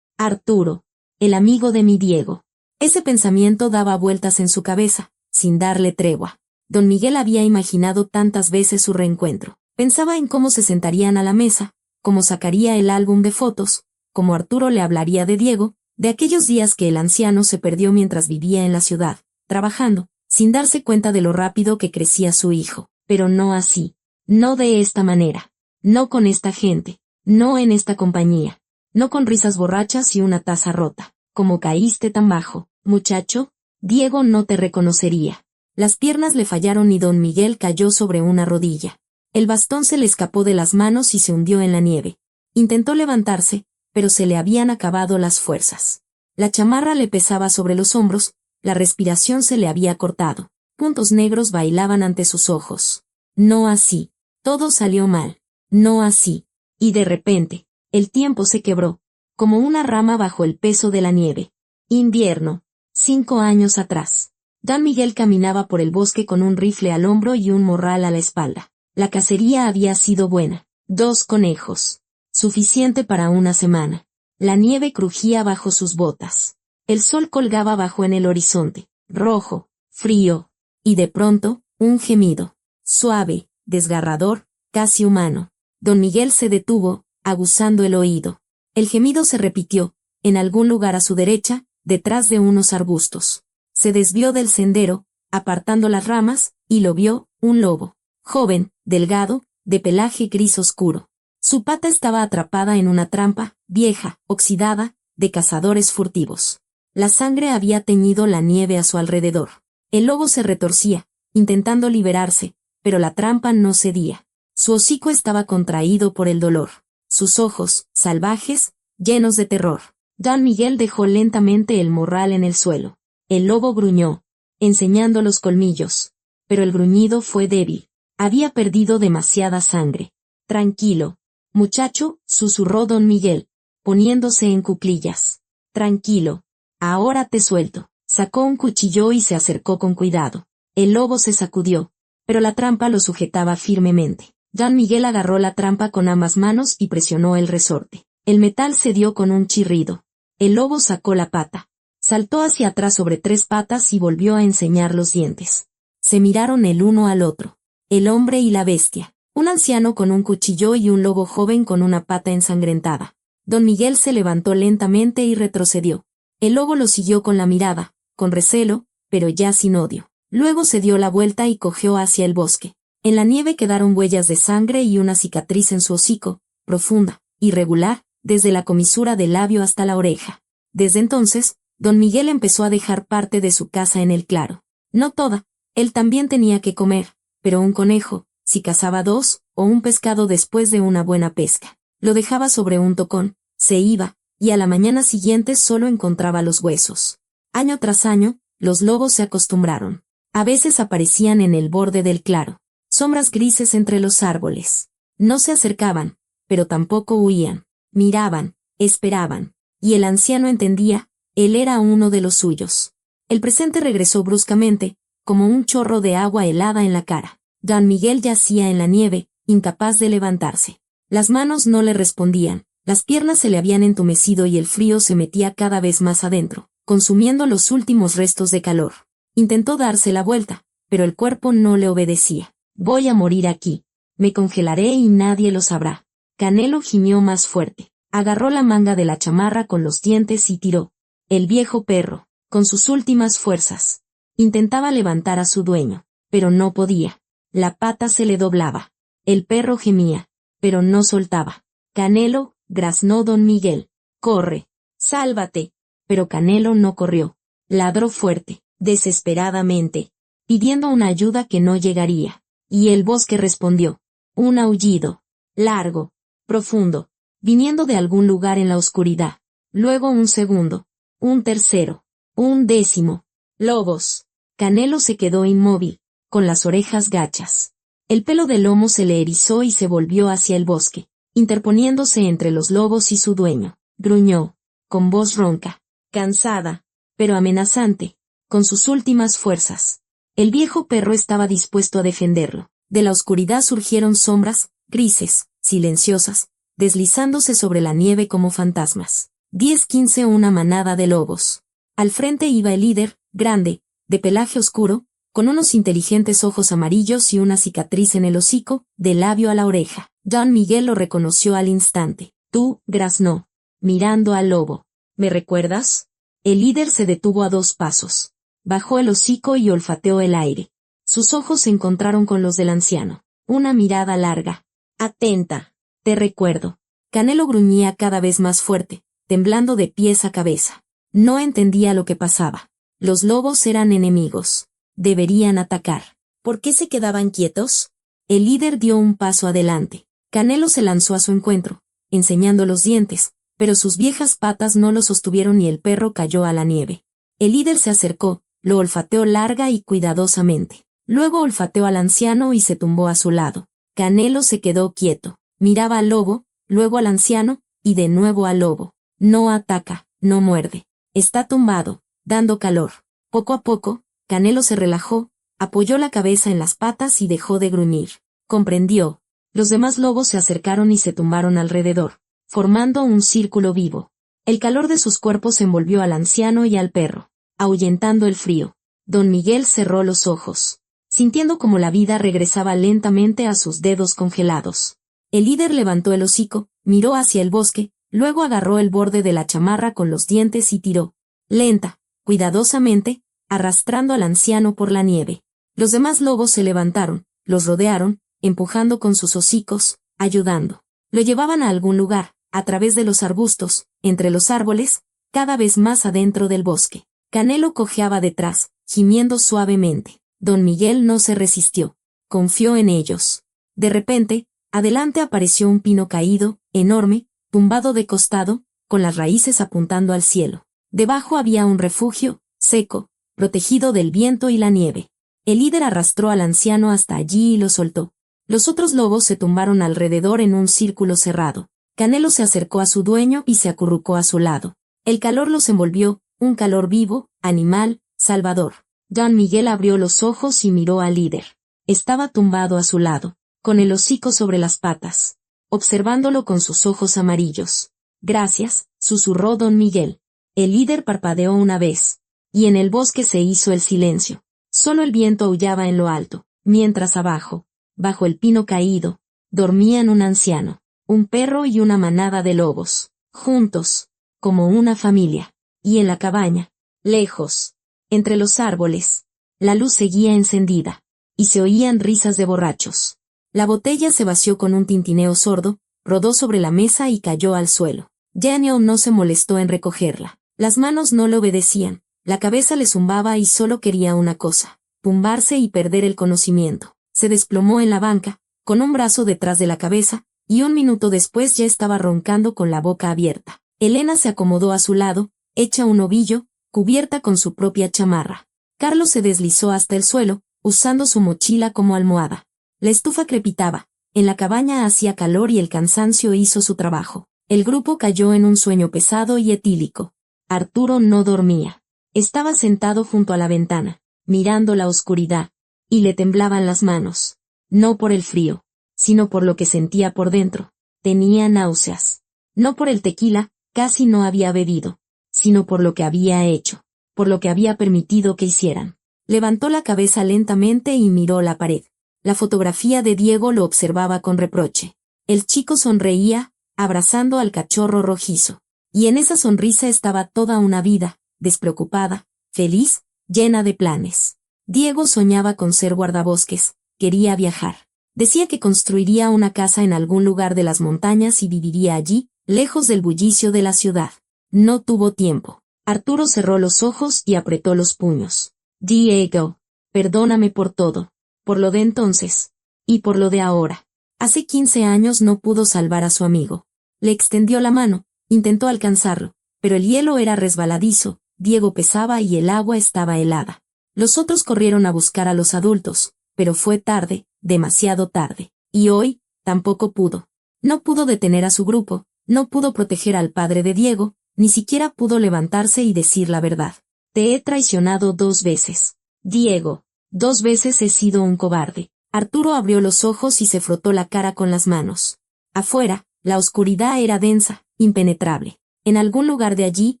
Arturo, el amigo de mi Diego. Ese pensamiento daba vueltas en su cabeza, sin darle tregua. Don Miguel había imaginado tantas veces su reencuentro. Pensaba en cómo se sentarían a la mesa, cómo sacaría el álbum de fotos, cómo Arturo le hablaría de Diego, de aquellos días que el anciano se perdió mientras vivía en la ciudad, trabajando, sin darse cuenta de lo rápido que crecía su hijo. Pero no así. No de esta manera. No con esta gente. No en esta compañía. No con risas borrachas y una taza rota. Como caíste tan bajo, muchacho, Diego no te reconocería. Las piernas le fallaron y don Miguel cayó sobre una rodilla. El bastón se le escapó de las manos y se hundió en la nieve. Intentó levantarse, pero se le habían acabado las fuerzas. La chamarra le pesaba sobre los hombros, la respiración se le había cortado. Puntos negros bailaban ante sus ojos. No así. Todo salió mal. No así. Y de repente, el tiempo se quebró, como una rama bajo el peso de la nieve. Invierno. 5 años atrás. Don Miguel caminaba por el bosque con un rifle al hombro y un morral a la espalda. La cacería había sido buena. 2 conejos. Suficiente para una semana. La nieve crujía bajo sus botas. El sol colgaba bajo en el horizonte, rojo, frío. Y de pronto, un gemido. Suave, desgarrador, casi humano. Don Miguel se detuvo, aguzando el oído. El gemido se repitió, en algún lugar a su derecha, detrás de unos arbustos. Se desvió del sendero, apartando las ramas, y lo vio, un lobo. Joven, delgado, de pelaje gris oscuro. Su pata estaba atrapada en una trampa, vieja, oxidada, de cazadores furtivos. La sangre había teñido la nieve a su alrededor. El lobo se retorcía, intentando liberarse, pero la trampa no cedía. Su hocico estaba contraído por el dolor. Sus ojos, salvajes, llenos de terror. Don Miguel dejó lentamente el morral en el suelo. El lobo gruñó, enseñando los colmillos. Pero el gruñido fue débil. Había perdido demasiada sangre. Tranquilo, muchacho, susurró don Miguel, poniéndose en cuclillas. Tranquilo. Ahora te suelto. Sacó un cuchillo y se acercó con cuidado. El lobo se sacudió, pero la trampa lo sujetaba firmemente. Don Miguel agarró la trampa con ambas manos y presionó el resorte. El metal cedió con un chirrido. El lobo sacó la pata. Saltó hacia atrás sobre 3 patas y volvió a enseñar los dientes. Se miraron el uno al otro. El hombre y la bestia. Un anciano con un cuchillo y un lobo joven con una pata ensangrentada. Don Miguel se levantó lentamente y retrocedió. El lobo lo siguió con la mirada, con recelo, pero ya sin odio. Luego se dio la vuelta y cojeó hacia el bosque. En la nieve quedaron huellas de sangre y una cicatriz en su hocico, profunda, irregular, desde la comisura del labio hasta la oreja. Desde entonces, don Miguel empezó a dejar parte de su casa en el claro. No toda, él también tenía que comer, pero un conejo, si cazaba 2, o un pescado después de una buena pesca. Lo dejaba sobre un tocón, se iba, y a la mañana siguiente solo encontraba los huesos. Año tras año, los lobos se acostumbraron. A veces aparecían en el borde del claro, sombras grises entre los árboles. No se acercaban, pero tampoco huían. Miraban, esperaban, y el anciano entendía, él era uno de los suyos. El presente regresó bruscamente, como un chorro de agua helada en la cara. Don Miguel yacía en la nieve, incapaz de levantarse. Las manos no le respondían, las piernas se le habían entumecido y el frío se metía cada vez más adentro, consumiendo los últimos restos de calor. Intentó darse la vuelta, pero el cuerpo no le obedecía. Voy a morir aquí. Me congelaré y nadie lo sabrá. Canelo gimió más fuerte. Agarró la manga de la chamarra con los dientes y tiró. El viejo perro, con sus últimas fuerzas, intentaba levantar a su dueño, pero no podía. La pata se le doblaba. El perro gemía, pero no soltaba. Canelo, graznó don Miguel. Corre. Sálvate. Pero Canelo no corrió. Ladró fuerte, desesperadamente, pidiendo una ayuda que no llegaría. Y el bosque respondió. Un aullido. Largo. Profundo. Viniendo de algún lugar en la oscuridad. Luego un segundo. Un tercero. Un décimo. Lobos. Canelo se quedó inmóvil, con las orejas gachas. El pelo del lomo se le erizó y se volvió hacia el bosque, interponiéndose entre los lobos y su dueño. Gruñó, con voz ronca, cansada, pero amenazante, con sus últimas fuerzas. El viejo perro estaba dispuesto a defenderlo. De la oscuridad surgieron sombras, grises, silenciosas, deslizándose sobre la nieve como fantasmas. 10-15 una manada de lobos. Al frente iba el líder, grande, de pelaje oscuro, con unos inteligentes ojos amarillos y una cicatriz en el hocico, del labio a la oreja. Don Miguel lo reconoció al instante. Tú, graznó, mirando al lobo. ¿Me recuerdas? El líder se detuvo a 2 pasos. Bajó el hocico y olfateó el aire. Sus ojos se encontraron con los del anciano. Una mirada larga. Atenta. Te recuerdo. Canelo gruñía cada vez más fuerte, temblando de pies a cabeza. No entendía lo que pasaba. Los lobos eran enemigos. Deberían atacar. ¿Por qué se quedaban quietos? El líder dio un paso adelante. Canelo se lanzó a su encuentro, enseñando los dientes, pero sus viejas patas no lo sostuvieron y el perro cayó a la nieve. El líder se acercó, lo olfateó larga y cuidadosamente. Luego olfateó al anciano y se tumbó a su lado. Canelo se quedó quieto. Miraba al lobo, luego al anciano, y de nuevo al lobo. No ataca, no muerde. Está tumbado, dando calor. Poco a poco, Canelo se relajó, apoyó la cabeza en las patas y dejó de gruñir. Comprendió. Los demás lobos se acercaron y se tumbaron alrededor, formando un círculo vivo. El calor de sus cuerpos envolvió al anciano y al perro, ahuyentando el frío. Don Miguel cerró los ojos, sintiendo como la vida regresaba lentamente a sus dedos congelados. El líder levantó el hocico, miró hacia el bosque, luego agarró el borde de la chamarra con los dientes y tiró. Lenta, cuidadosamente, arrastrando al anciano por la nieve. Los demás lobos se levantaron, los rodearon, empujando con sus hocicos, ayudando. Lo llevaban a algún lugar, a través de los arbustos, entre los árboles, cada vez más adentro del bosque. Canelo cojeaba detrás, gimiendo suavemente. Don Miguel no se resistió. Confió en ellos. De repente, adelante apareció un pino caído, enorme, tumbado de costado, con las raíces apuntando al cielo. Debajo había un refugio, seco, protegido del viento y la nieve. El líder arrastró al anciano hasta allí y lo soltó. Los otros lobos se tumbaron alrededor en un círculo cerrado. Canelo se acercó a su dueño y se acurrucó a su lado. El calor los envolvió, un calor vivo, animal, salvador. Don Miguel abrió los ojos y miró al líder. Estaba tumbado a su lado, con el hocico sobre las patas, observándolo con sus ojos amarillos. Gracias, susurró don Miguel. El líder parpadeó una vez, y en el bosque se hizo el silencio. Solo el viento aullaba en lo alto, mientras abajo, bajo el pino caído, dormían un anciano, un perro y una manada de lobos, juntos, como una familia. Y en la cabaña, lejos, entre los árboles, la luz seguía encendida, y se oían risas de borrachos. La botella se vació con un tintineo sordo, rodó sobre la mesa y cayó al suelo. Daniel no se molestó en recogerla. Las manos no le obedecían, la cabeza le zumbaba y solo quería una cosa, tumbarse y perder el conocimiento. Se desplomó en la banca, con un brazo detrás de la cabeza, y un minuto después ya estaba roncando con la boca abierta. Elena se acomodó a su lado, hecha un ovillo, cubierta con su propia chamarra. Carlos se deslizó hasta el suelo, usando su mochila como almohada. La estufa crepitaba, en la cabaña hacía calor y el cansancio hizo su trabajo. El grupo cayó en un sueño pesado y etílico. Arturo no dormía. Estaba sentado junto a la ventana, mirando la oscuridad, y le temblaban las manos. No por el frío, sino por lo que sentía por dentro. Tenía náuseas. No por el tequila, casi no había bebido, sino por lo que había hecho, por lo que había permitido que hicieran. Levantó la cabeza lentamente y miró la pared. La fotografía de Diego lo observaba con reproche. El chico sonreía, abrazando al cachorro rojizo. Y en esa sonrisa estaba toda una vida, despreocupada, feliz, llena de planes. Diego soñaba con ser guardabosques, quería viajar. Decía que construiría una casa en algún lugar de las montañas y viviría allí, lejos del bullicio de la ciudad. No tuvo tiempo. Arturo cerró los ojos y apretó los puños. Diego, perdóname por todo. Por lo de entonces. Y por lo de ahora. Hace 15 años no pudo salvar a su amigo. Le extendió la mano, intentó alcanzarlo, pero el hielo era resbaladizo, Diego pesaba y el agua estaba helada. Los otros corrieron a buscar a los adultos, pero fue tarde, demasiado tarde. Y hoy, tampoco pudo. No pudo detener a su grupo, no pudo proteger al padre de Diego, ni siquiera pudo levantarse y decir la verdad. Te he traicionado 2 veces. Diego, 2 veces he sido un cobarde. Arturo abrió los ojos y se frotó la cara con las manos. Afuera, la oscuridad era densa, impenetrable. En algún lugar de allí,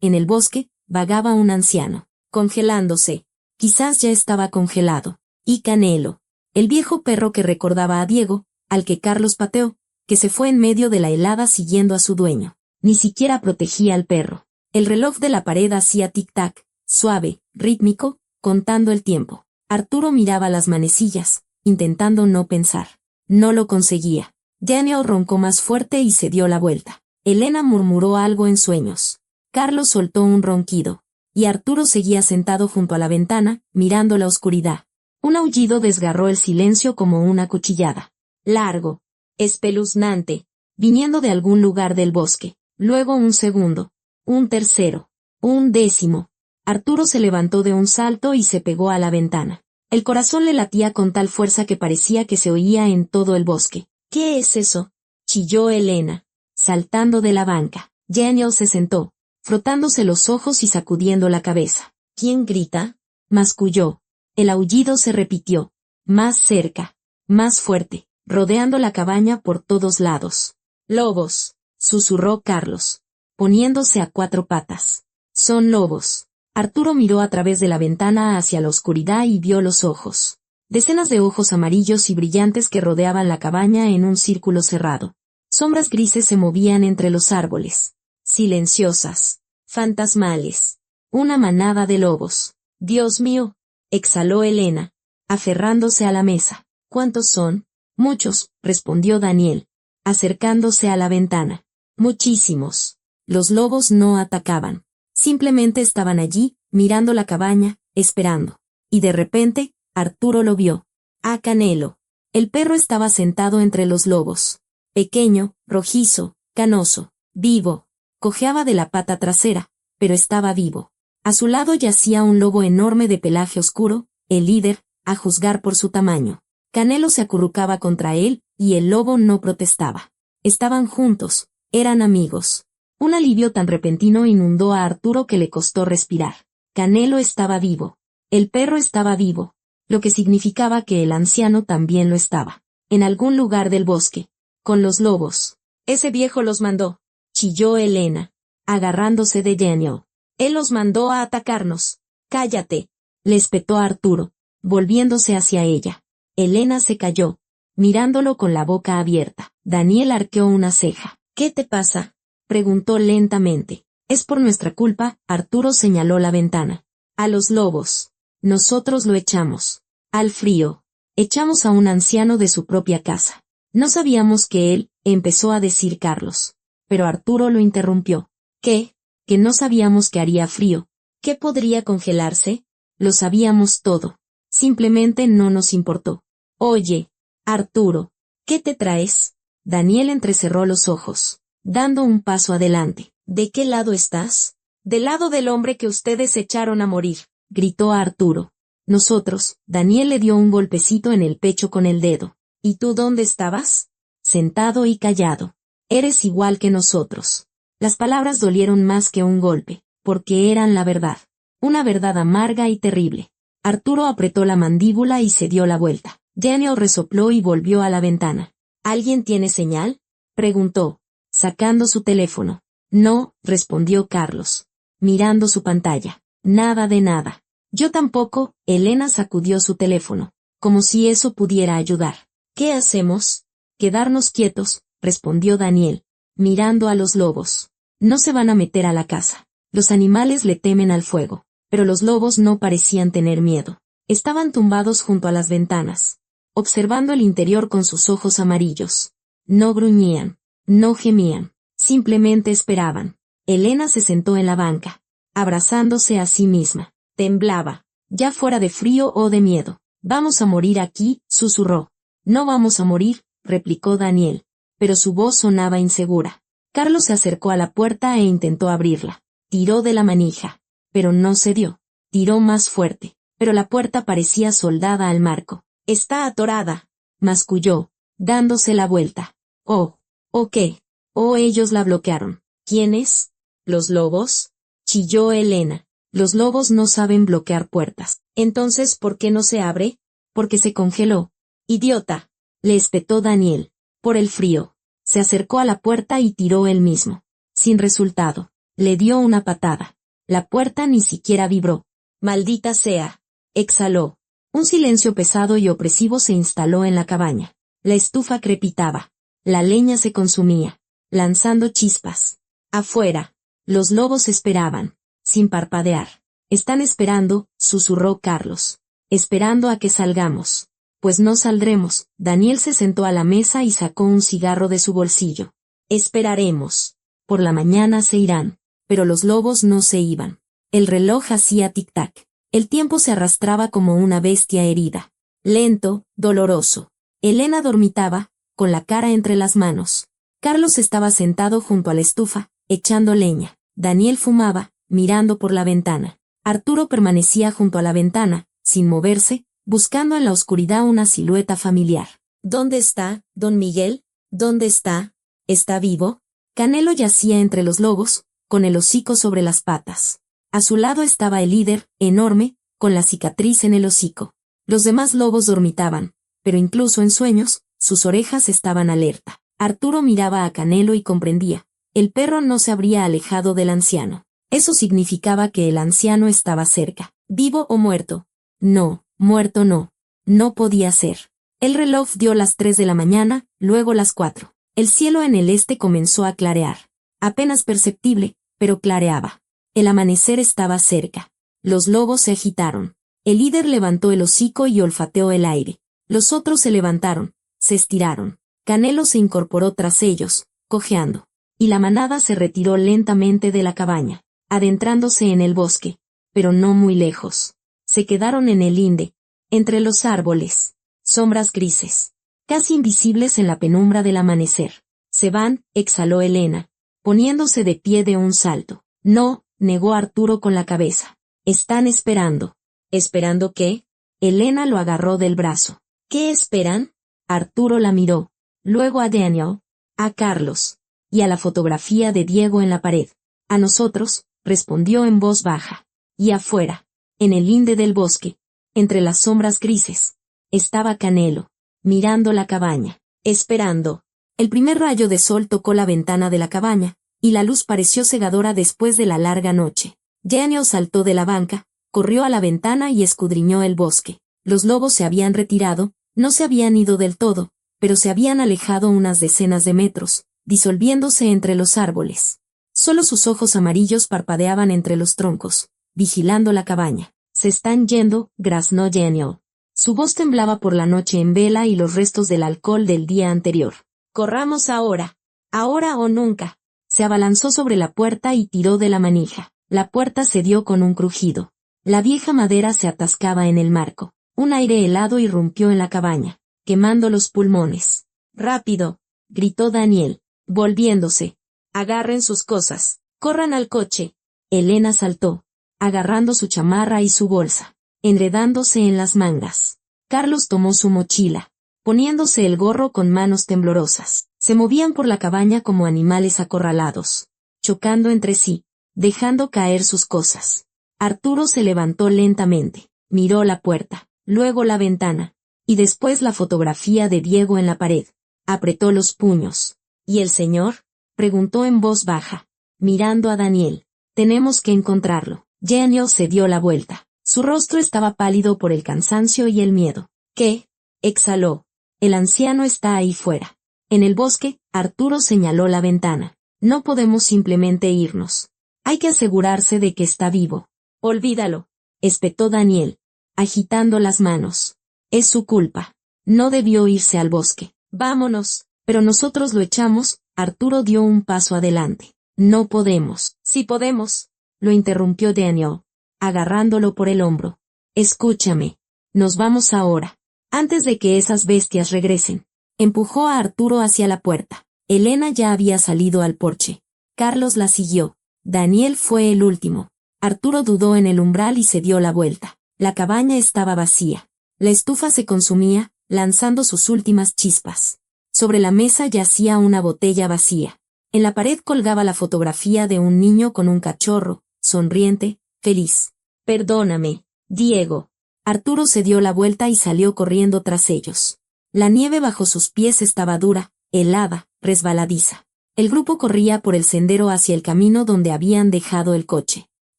en el bosque, vagaba un anciano, congelándose. Quizás ya estaba congelado. Y Canelo, el viejo perro que recordaba a Diego, al que Carlos pateó, que se fue en medio de la helada siguiendo a su dueño. Ni siquiera protegía al perro. El reloj de la pared hacía tic-tac, suave, rítmico, contando el tiempo. Arturo miraba las manecillas, intentando no pensar. No lo conseguía. Daniel roncó más fuerte y se dio la vuelta. Elena murmuró algo en sueños. Carlos soltó un ronquido. Y Arturo seguía sentado junto a la ventana, mirando la oscuridad. Un aullido desgarró el silencio como una cuchillada. Largo, espeluznante, viniendo de algún lugar del bosque. Luego un segundo, un tercero, un décimo. Arturo se levantó de un salto y se pegó a la ventana. El corazón le latía con tal fuerza que parecía que se oía en todo el bosque. ¿Qué es eso?, chilló Elena, saltando de la banca. Daniel se sentó, frotándose los ojos y sacudiendo la cabeza. ¿Quién grita?, masculló. El aullido se repitió, más cerca, más fuerte, rodeando la cabaña por todos lados. Lobos, susurró Carlos, poniéndose a 4 patas. Son lobos. Arturo miró a través de la ventana hacia la oscuridad y vio los ojos. Decenas de ojos amarillos y brillantes que rodeaban la cabaña en un círculo cerrado. Sombras grises se movían entre los árboles. Silenciosas. Fantasmales. Una manada de lobos. Dios mío, exhaló Elena, aferrándose a la mesa. ¿Cuántos son? Muchos, respondió Daniel, acercándose a la ventana. Muchísimos. Los lobos no atacaban. Simplemente estaban allí, mirando la cabaña, esperando. Y de repente, Arturo lo vio. A Canelo. El perro estaba sentado entre los lobos. Pequeño, rojizo, canoso, vivo. Cojeaba de la pata trasera, pero estaba vivo. A su lado yacía un lobo enorme de pelaje oscuro, el líder, a juzgar por su tamaño. Canelo se acurrucaba contra él, y el lobo no protestaba. Estaban juntos, eran amigos. Un alivio tan repentino inundó a Arturo que le costó respirar. Canelo estaba vivo. El perro estaba vivo, lo que significaba que el anciano también lo estaba. En algún lugar del bosque, con los lobos. Ese viejo los mandó, chilló Elena, agarrándose de Daniel. Él los mandó a atacarnos. Cállate, le espetó a Arturo, volviéndose hacia ella. Elena se calló, mirándolo con la boca abierta. Daniel arqueó una ceja. ¿Qué te pasa?, preguntó lentamente. Es por nuestra culpa, Arturo señaló la ventana. A los lobos. Nosotros lo echamos. Al frío. Echamos a un anciano de su propia casa. No sabíamos que él, empezó a decir Carlos. Pero Arturo lo interrumpió. ¿Qué? Que no sabíamos que haría frío. ¿Qué podría congelarse? Lo sabíamos todo. Simplemente no nos importó. Oye, Arturo, ¿Qué te traes? Daniel entrecerró los ojos, dando un paso adelante. ¿De qué lado estás? Del lado del hombre que ustedes echaron a morir, gritó a Arturo. Nosotros, Daniel le dio un golpecito en el pecho con el dedo. ¿Y tú dónde estabas? Sentado y callado. Eres igual que nosotros. Las palabras dolieron más que un golpe, porque eran la verdad. Una verdad amarga y terrible. Arturo apretó la mandíbula y se dio la vuelta. Daniel resopló y volvió a la ventana. ¿Alguien tiene señal? Preguntó, sacando su teléfono. No, respondió Carlos, mirando su pantalla. Nada de nada. Yo tampoco, Elena sacudió su teléfono, como si eso pudiera ayudar. ¿Qué hacemos? Quedarnos quietos, respondió Daniel, mirando a los lobos. No se van a meter a la casa. Los animales le temen al fuego, pero los lobos no parecían tener miedo. Estaban tumbados junto a las ventanas, observando el interior con sus ojos amarillos. No gruñían, no gemían, simplemente esperaban. Elena se sentó en la banca, abrazándose a sí misma. Temblaba, ya fuera de frío o de miedo. Vamos a morir aquí, susurró. No vamos a morir, replicó Daniel, pero su voz sonaba insegura. Carlos se acercó a la puerta e intentó abrirla. Tiró de la manija, pero no cedió. Tiró más fuerte, pero la puerta parecía soldada al marco. Está atorada, masculló, dándose la vuelta. Oh, ¿o qué? Oh, ellos la bloquearon. ¿Quiénes? ¿Los lobos? Chilló Elena. Los lobos no saben bloquear puertas. Entonces, ¿por qué no se abre? Porque se congeló. Idiota, le espetó Daniel. Por el frío. Se acercó a la puerta y tiró él mismo. Sin resultado. Le dio una patada. La puerta ni siquiera vibró. Maldita sea. Exhaló. Un silencio pesado y opresivo se instaló en la cabaña. La estufa crepitaba. La leña se consumía, lanzando chispas. Afuera. Los lobos esperaban, sin parpadear. Están esperando, susurró Carlos. Esperando a que salgamos. Pues no saldremos. Daniel se sentó a la mesa y sacó un cigarro de su bolsillo. Esperaremos. Por la mañana se irán. Pero los lobos no se iban. El reloj hacía tic-tac. El tiempo se arrastraba como una bestia herida. Lento, doloroso. Elena dormitaba, con la cara entre las manos. Carlos estaba sentado junto a la estufa, echando leña. Daniel fumaba, mirando por la ventana. Arturo permanecía junto a la ventana, sin moverse, buscando en la oscuridad una silueta familiar. ¿Dónde está, don Miguel? ¿Dónde está? ¿Está vivo? Canelo yacía entre los lobos, con el hocico sobre las patas. A su lado estaba el líder, enorme, con la cicatriz en el hocico. Los demás lobos dormitaban, pero incluso en sueños, sus orejas estaban alerta. Arturo miraba a Canelo y comprendía. El perro no se habría alejado del anciano. Eso significaba que el anciano estaba cerca. ¿Vivo o muerto? No, muerto no. No podía ser. El reloj dio las 3 de la mañana, luego las 4. El cielo en el este comenzó a clarear. Apenas perceptible, pero clareaba. El amanecer estaba cerca. Los lobos se agitaron. El líder levantó el hocico y olfateó el aire. Los otros se levantaron, se estiraron. Canelo se incorporó tras ellos, cojeando. Y la manada se retiró lentamente de la cabaña, adentrándose en el bosque, pero no muy lejos. Se quedaron en el linde, entre los árboles, sombras grises, casi invisibles en la penumbra del amanecer. Se van, exhaló Elena, poniéndose de pie de un salto. No, negó Arturo con la cabeza. Están esperando. ¿Esperando qué? Elena lo agarró del brazo. ¿Qué esperan? Arturo la miró, luego a Daniel, a Carlos, y a la fotografía de Diego en la pared. A nosotros, respondió en voz baja. Y afuera, en el linde del bosque, entre las sombras grises, estaba Canelo, mirando la cabaña, esperando. El primer rayo de sol tocó la ventana de la cabaña, y la luz pareció cegadora después de la larga noche. Daniel saltó de la banca, corrió a la ventana y escudriñó el bosque. Los lobos se habían retirado, no se habían ido del todo, pero se habían alejado unas decenas de metros, disolviéndose entre los árboles. Solo sus ojos amarillos parpadeaban entre los troncos, vigilando la cabaña. Se están yendo, graznó Daniel. Su voz temblaba por la noche en vela y los restos del alcohol del día anterior. Corramos ahora. Ahora o nunca. Se abalanzó sobre la puerta y tiró de la manija. La puerta cedió con un crujido. La vieja madera se atascaba en el marco. Un aire helado irrumpió en la cabaña, quemando los pulmones. Rápido, gritó Daniel, volviéndose. Agarren sus cosas, corran al coche. Elena saltó, agarrando su chamarra y su bolsa, enredándose en las mangas. Carlos tomó su mochila, poniéndose el gorro con manos temblorosas. Se movían por la cabaña como animales acorralados, chocando entre sí, dejando caer sus cosas. Arturo se levantó lentamente, miró la puerta, luego la ventana, y después la fotografía de Diego en la pared. Apretó los puños. ¿Y el señor?, preguntó en voz baja, mirando a Daniel. Tenemos que encontrarlo. Daniel se dio la vuelta. Su rostro estaba pálido por el cansancio y el miedo. ¿Qué?, exhaló. El anciano está ahí fuera. En el bosque, Arturo señaló la ventana. No podemos simplemente irnos. Hay que asegurarse de que está vivo. Olvídalo, espetó Daniel, agitando las manos. Es su culpa. No debió irse al bosque. Vámonos. Pero nosotros lo echamos. Arturo dio un paso adelante. No podemos. Sí podemos, lo interrumpió Daniel, agarrándolo por el hombro. Escúchame. Nos vamos ahora, antes de que esas bestias regresen. Empujó a Arturo hacia la puerta. Elena ya había salido al porche. Carlos la siguió. Daniel fue el último. Arturo dudó en el umbral y se dio la vuelta. La cabaña estaba vacía. La estufa se consumía, lanzando sus últimas chispas. Sobre la mesa yacía una botella vacía. En la pared colgaba la fotografía de un niño con un cachorro, sonriente, feliz. Perdóname, Diego. Arturo se dio la vuelta y salió corriendo tras ellos. La nieve bajo sus pies estaba dura, helada, resbaladiza. El grupo corría por el sendero hacia el camino donde habían dejado el coche.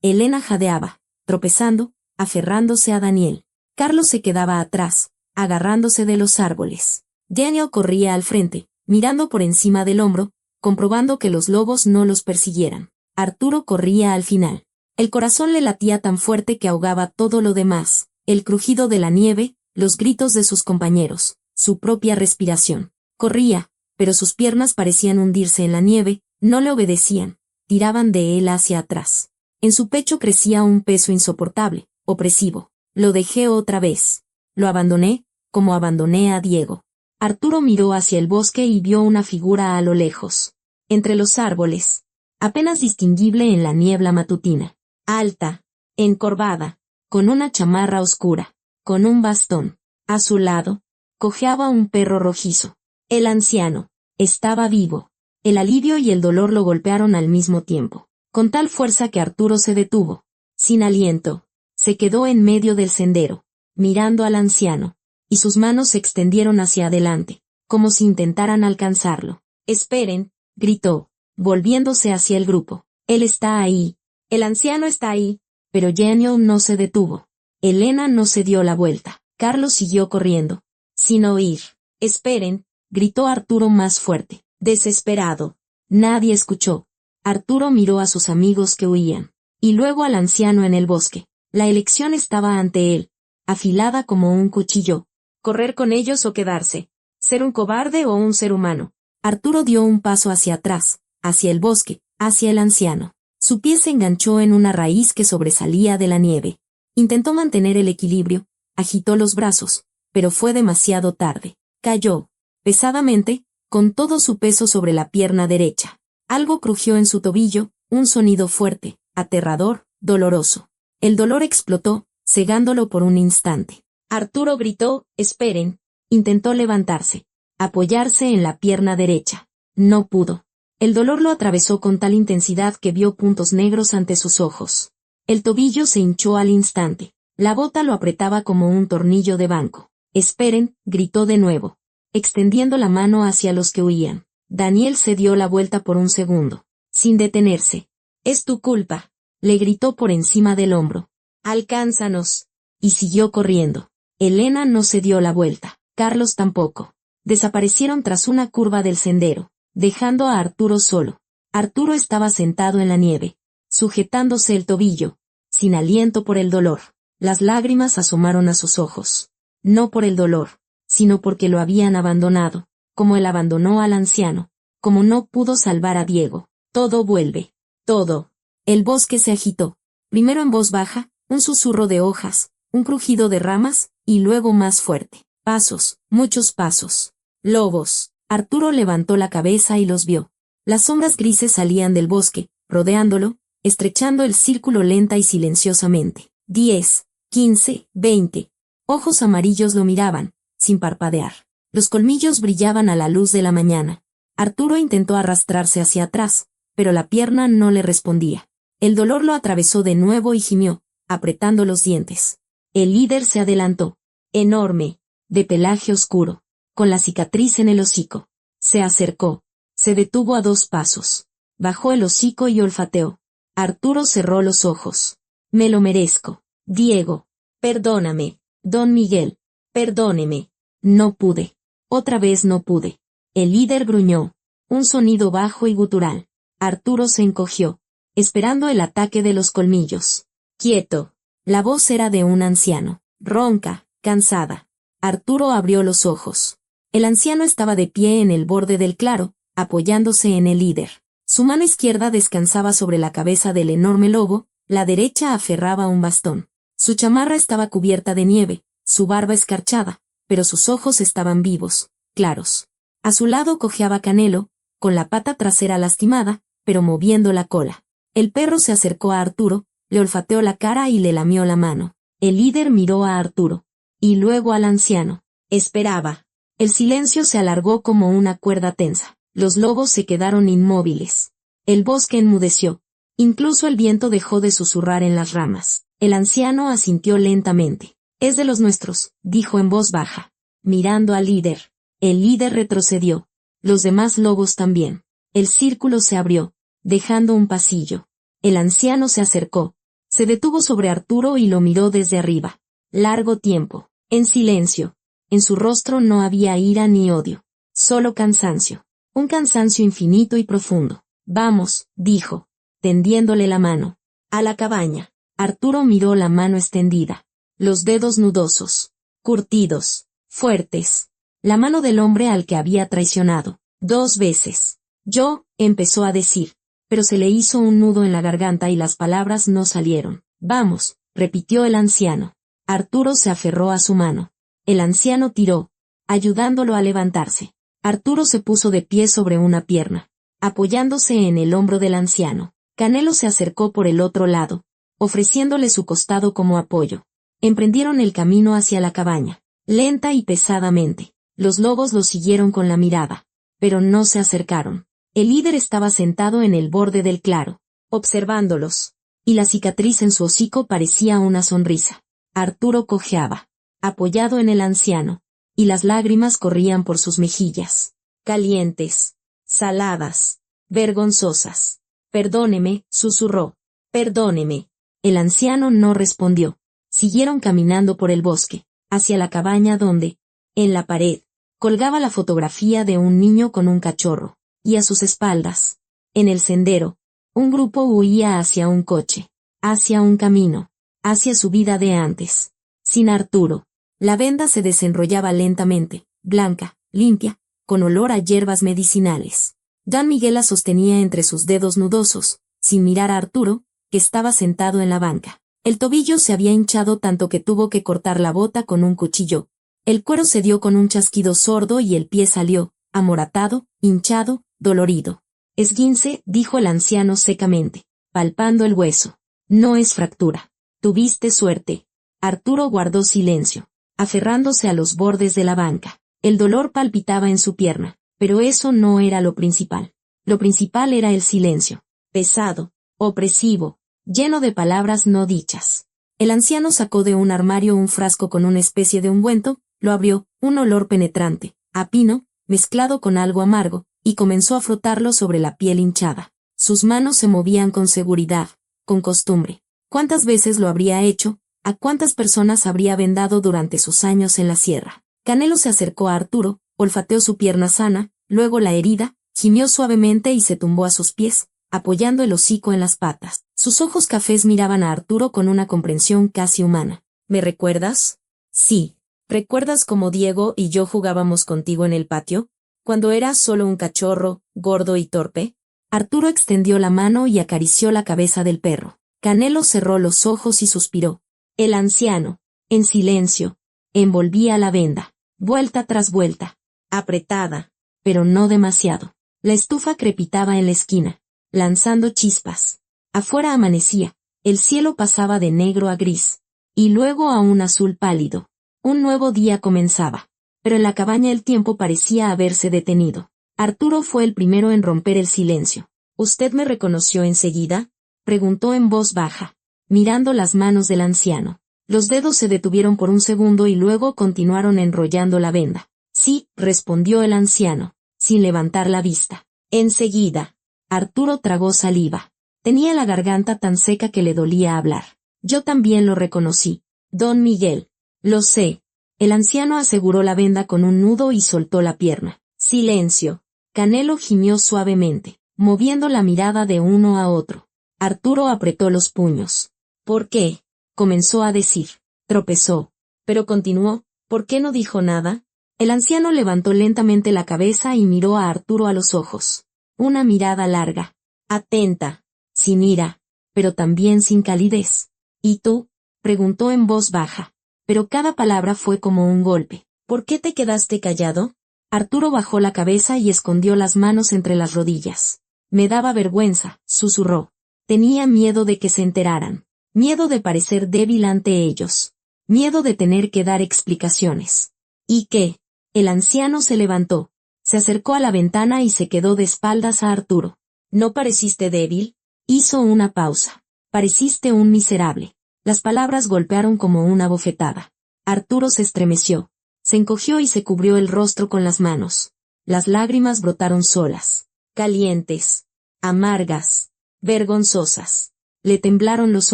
Elena jadeaba, tropezando, aferrándose a Daniel. Carlos se quedaba atrás, agarrándose de los árboles. Daniel corría al frente, mirando por encima del hombro, comprobando que los lobos no los persiguieran. Arturo corría al final. El corazón le latía tan fuerte que ahogaba todo lo demás, el crujido de la nieve, los gritos de sus compañeros, su propia respiración. Corría, pero sus piernas parecían hundirse en la nieve, no le obedecían, tiraban de él hacia atrás. En su pecho crecía un peso insoportable, opresivo. Lo dejé otra vez. Lo abandoné, como abandoné a Diego. Arturo miró hacia el bosque y vio una figura a lo lejos, entre los árboles, apenas distinguible en la niebla matutina. Alta, encorvada, con una chamarra oscura, con un bastón. A su lado, cojeaba un perro rojizo. El anciano estaba vivo. El alivio y el dolor lo golpearon al mismo tiempo, con tal fuerza que Arturo se detuvo. Sin aliento, se quedó en medio del sendero, mirando al anciano, y sus manos se extendieron hacia adelante, como si intentaran alcanzarlo. Esperen, gritó, volviéndose hacia el grupo. Él está ahí. El anciano está ahí. Pero Daniel no se detuvo. Elena no se dio la vuelta. Carlos siguió corriendo, sin oír. Esperen, gritó Arturo más fuerte, desesperado. Nadie escuchó. Arturo miró a sus amigos que huían, y luego al anciano en el bosque. La elección estaba ante él, afilada como un cuchillo. Correr con ellos o quedarse. Ser un cobarde o un ser humano. Arturo dio un paso hacia atrás, hacia el bosque, hacia el anciano. Su pie se enganchó en una raíz que sobresalía de la nieve. Intentó mantener el equilibrio, agitó los brazos, pero fue demasiado tarde. Cayó, pesadamente, con todo su peso sobre la pierna derecha. Algo crujió en su tobillo, un sonido fuerte, aterrador, doloroso. El dolor explotó, cegándolo por un instante. Arturo gritó, esperen. Intentó levantarse, apoyarse en la pierna derecha. No pudo. El dolor lo atravesó con tal intensidad que vio puntos negros ante sus ojos. El tobillo se hinchó al instante. La bota lo apretaba como un tornillo de banco. Esperen, gritó de nuevo, extendiendo la mano hacia los que huían. Daniel se dio la vuelta por un segundo, sin detenerse. Es tu culpa, le gritó por encima del hombro. Alcánzanos. Y siguió corriendo. Elena no se dio la vuelta. Carlos tampoco. Desaparecieron tras una curva del sendero, dejando a Arturo solo. Arturo estaba sentado en la nieve, sujetándose el tobillo, sin aliento por el dolor. Las lágrimas asomaron a sus ojos. No por el dolor, sino porque lo habían abandonado, como él abandonó al anciano, como no pudo salvar a Diego. Todo vuelve. Todo. El bosque se agitó. Primero en voz baja, un susurro de hojas, un crujido de ramas, y luego más fuerte. Pasos, muchos pasos. Lobos. Arturo levantó la cabeza y los vio. Las sombras grises salían del bosque, rodeándolo, estrechando el círculo lenta y silenciosamente. 10, 15, 20. Ojos amarillos lo miraban, sin parpadear. Los colmillos brillaban a la luz de la mañana. Arturo intentó arrastrarse hacia atrás, pero la pierna no le respondía. El dolor lo atravesó de nuevo y gimió, apretando los dientes. El líder se adelantó. Enorme, de pelaje oscuro, con la cicatriz en el hocico. Se acercó. Se detuvo a 2 pasos. Bajó el hocico y olfateó. Arturo cerró los ojos. Me lo merezco. Diego. Perdóname. Don Miguel. Perdóneme. No pude. Otra vez no pude. El líder gruñó. Un sonido bajo y gutural. Arturo se encogió, esperando el ataque de los colmillos. Quieto. La voz era de un anciano. Ronca, cansada. Arturo abrió los ojos. El anciano estaba de pie en el borde del claro, apoyándose en el líder. Su mano izquierda descansaba sobre la cabeza del enorme lobo, la derecha aferraba un bastón. Su chamarra estaba cubierta de nieve, su barba escarchada, pero sus ojos estaban vivos, claros. A su lado cojeaba Canelo, con la pata trasera lastimada, pero moviendo la cola. El perro se acercó a Arturo, le olfateó la cara y le lamió la mano. El líder miró a Arturo, y luego al anciano. Esperaba. El silencio se alargó como una cuerda tensa. Los lobos se quedaron inmóviles. El bosque enmudeció. Incluso el viento dejó de susurrar en las ramas. El anciano asintió lentamente. Es de los nuestros, dijo en voz baja, mirando al líder. El líder retrocedió. Los demás lobos también. El círculo se abrió, dejando un pasillo. El anciano se acercó. Se detuvo sobre Arturo y lo miró desde arriba. Largo tiempo. En silencio. En su rostro no había ira ni odio. Solo cansancio. Un cansancio infinito y profundo. Vamos, dijo, tendiéndole la mano. A la cabaña. Arturo miró la mano extendida. Los dedos nudosos. Curtidos. Fuertes. La mano del hombre al que había traicionado. 2 veces. Yo, empezó a decir, pero se le hizo un nudo en la garganta y las palabras no salieron. Vamos, repitió el anciano. Arturo se aferró a su mano. El anciano tiró, ayudándolo a levantarse. Arturo se puso de pie sobre una pierna, apoyándose en el hombro del anciano. Canelo se acercó por el otro lado, ofreciéndole su costado como apoyo. Emprendieron el camino hacia la cabaña, lenta y pesadamente. Los lobos los siguieron con la mirada, pero no se acercaron. El líder estaba sentado en el borde del claro, observándolos, y la cicatriz en su hocico parecía una sonrisa. Arturo cojeaba, apoyado en el anciano, y las lágrimas corrían por sus mejillas. Calientes, saladas, vergonzosas. Perdóneme, susurró. Perdóneme. El anciano no respondió. Siguieron caminando por el bosque, hacia la cabaña donde, en la pared, colgaba la fotografía de un niño con un cachorro, y a sus espaldas, en el sendero, un grupo huía hacia un coche, hacia un camino, hacia su vida de antes. Sin Arturo. La venda se desenrollaba lentamente, blanca, limpia, con olor a hierbas medicinales. Don Miguel la sostenía entre sus dedos nudosos, sin mirar a Arturo, que estaba sentado en la banca. El tobillo se había hinchado tanto que tuvo que cortar la bota con un cuchillo. El cuero se dio con un chasquido sordo y el pie salió, amoratado, hinchado, dolorido. Esguince, dijo el anciano secamente, palpando el hueso. No es fractura. Tuviste suerte. Arturo guardó silencio, aferrándose a los bordes de la banca. El dolor palpitaba en su pierna, pero eso no era lo principal. Lo principal era el silencio, pesado, opresivo, lleno de palabras no dichas. El anciano sacó de un armario un frasco con una especie de ungüento, lo abrió, un olor penetrante, a pino, mezclado con algo amargo, y comenzó a frotarlo sobre la piel hinchada. Sus manos se movían con seguridad, con costumbre. ¿Cuántas veces lo habría hecho? ¿A cuántas personas habría vendado durante sus años en la sierra? Canelo se acercó a Arturo, olfateó su pierna sana, luego la herida, gimió suavemente y se tumbó a sus pies, apoyando el hocico en las patas. Sus ojos cafés miraban a Arturo con una comprensión casi humana. ¿Me recuerdas? Sí. ¿Recuerdas cómo Diego y yo jugábamos contigo en el patio? Cuando eras solo un cachorro, gordo y torpe. Arturo extendió la mano y acarició la cabeza del perro. Canelo cerró los ojos y suspiró. El anciano, en silencio, envolvía la venda, vuelta tras vuelta, apretada, pero no demasiado. La estufa crepitaba en la esquina, lanzando chispas. Afuera amanecía, el cielo pasaba de negro a gris, y luego a un azul pálido. Un nuevo día comenzaba, pero en la cabaña el tiempo parecía haberse detenido. Arturo fue el primero en romper el silencio. ¿Usted me reconoció enseguida?, preguntó en voz baja, mirando las manos del anciano. Los dedos se detuvieron por un segundo y luego continuaron enrollando la venda. Sí, respondió el anciano, sin levantar la vista. Enseguida. Arturo tragó saliva. Tenía la garganta tan seca que le dolía hablar. Yo también lo reconocí. Don Miguel. Lo sé. El anciano aseguró la venda con un nudo y soltó la pierna. Silencio. Canelo gimió suavemente, moviendo la mirada de uno a otro. Arturo apretó los puños. ¿Por qué?, comenzó a decir. Tropezó. Pero continuó. ¿Por qué no dijo nada? El anciano levantó lentamente la cabeza y miró a Arturo a los ojos. Una mirada larga, atenta, sin ira, pero también sin calidez. ¿Y tú?, preguntó en voz baja. Pero cada palabra fue como un golpe. ¿Por qué te quedaste callado? Arturo bajó la cabeza y escondió las manos entre las rodillas. Me daba vergüenza, susurró. Tenía miedo de que se enteraran. Miedo de parecer débil ante ellos. Miedo de tener que dar explicaciones. ¿Y qué? El anciano se levantó. Se acercó a la ventana y se quedó de espaldas a Arturo. ¿No pareciste débil? Hizo una pausa. Pareciste un miserable. Las palabras golpearon como una bofetada. Arturo se estremeció. Se encogió y se cubrió el rostro con las manos. Las lágrimas brotaron solas. Calientes. Amargas. Vergonzosas. Le temblaron los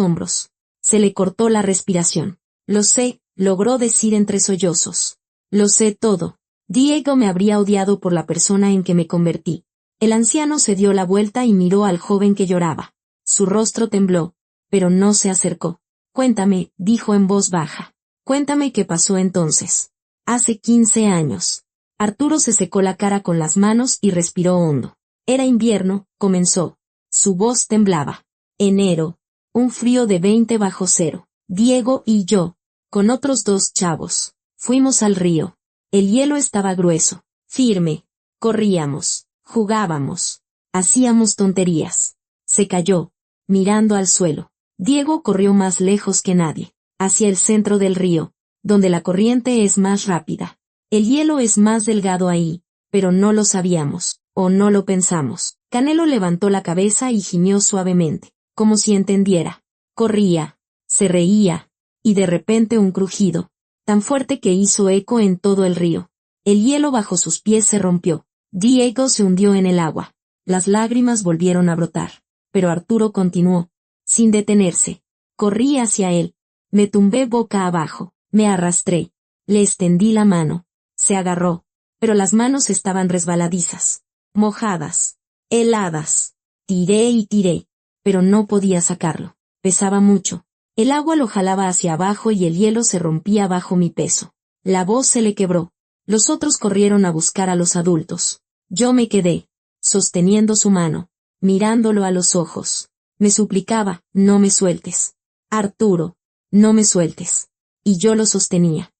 hombros. Se le cortó la respiración. Lo sé, logró decir entre sollozos. Lo sé todo. Diego me habría odiado por la persona en que me convertí. El anciano se dio la vuelta y miró al joven que lloraba. Su rostro tembló, pero no se acercó. Cuéntame, dijo en voz baja. Cuéntame qué pasó entonces. Hace 15 años. Arturo se secó la cara con las manos y respiró hondo. Era invierno, comenzó. Su voz temblaba. Enero. Un frío de 20 bajo cero. Diego y yo, con otros 2 chavos, fuimos al río. El hielo estaba grueso, firme. Corríamos, jugábamos, hacíamos tonterías. Se cayó, mirando al suelo. Diego corrió más lejos que nadie, hacia el centro del río, donde la corriente es más rápida. El hielo es más delgado ahí, pero no lo sabíamos, o no lo pensamos. Canelo levantó la cabeza y gimió suavemente, como si entendiera. Corría, se reía, y de repente un crujido, tan fuerte que hizo eco en todo el río. El hielo bajo sus pies se rompió. Diego se hundió en el agua. Las lágrimas volvieron a brotar. Pero Arturo continuó, sin detenerse. Corrí hacia él. Me tumbé boca abajo. Me arrastré. Le extendí la mano. Se agarró. Pero las manos estaban resbaladizas. Mojadas. Heladas. Tiré y tiré. Pero no podía sacarlo. Pesaba mucho. El agua lo jalaba hacia abajo y el hielo se rompía bajo mi peso. La voz se le quebró. Los otros corrieron a buscar a los adultos. Yo me quedé, sosteniendo su mano, mirándolo a los ojos. Me suplicaba, no me sueltes. Arturo, no me sueltes. Y yo lo sostenía,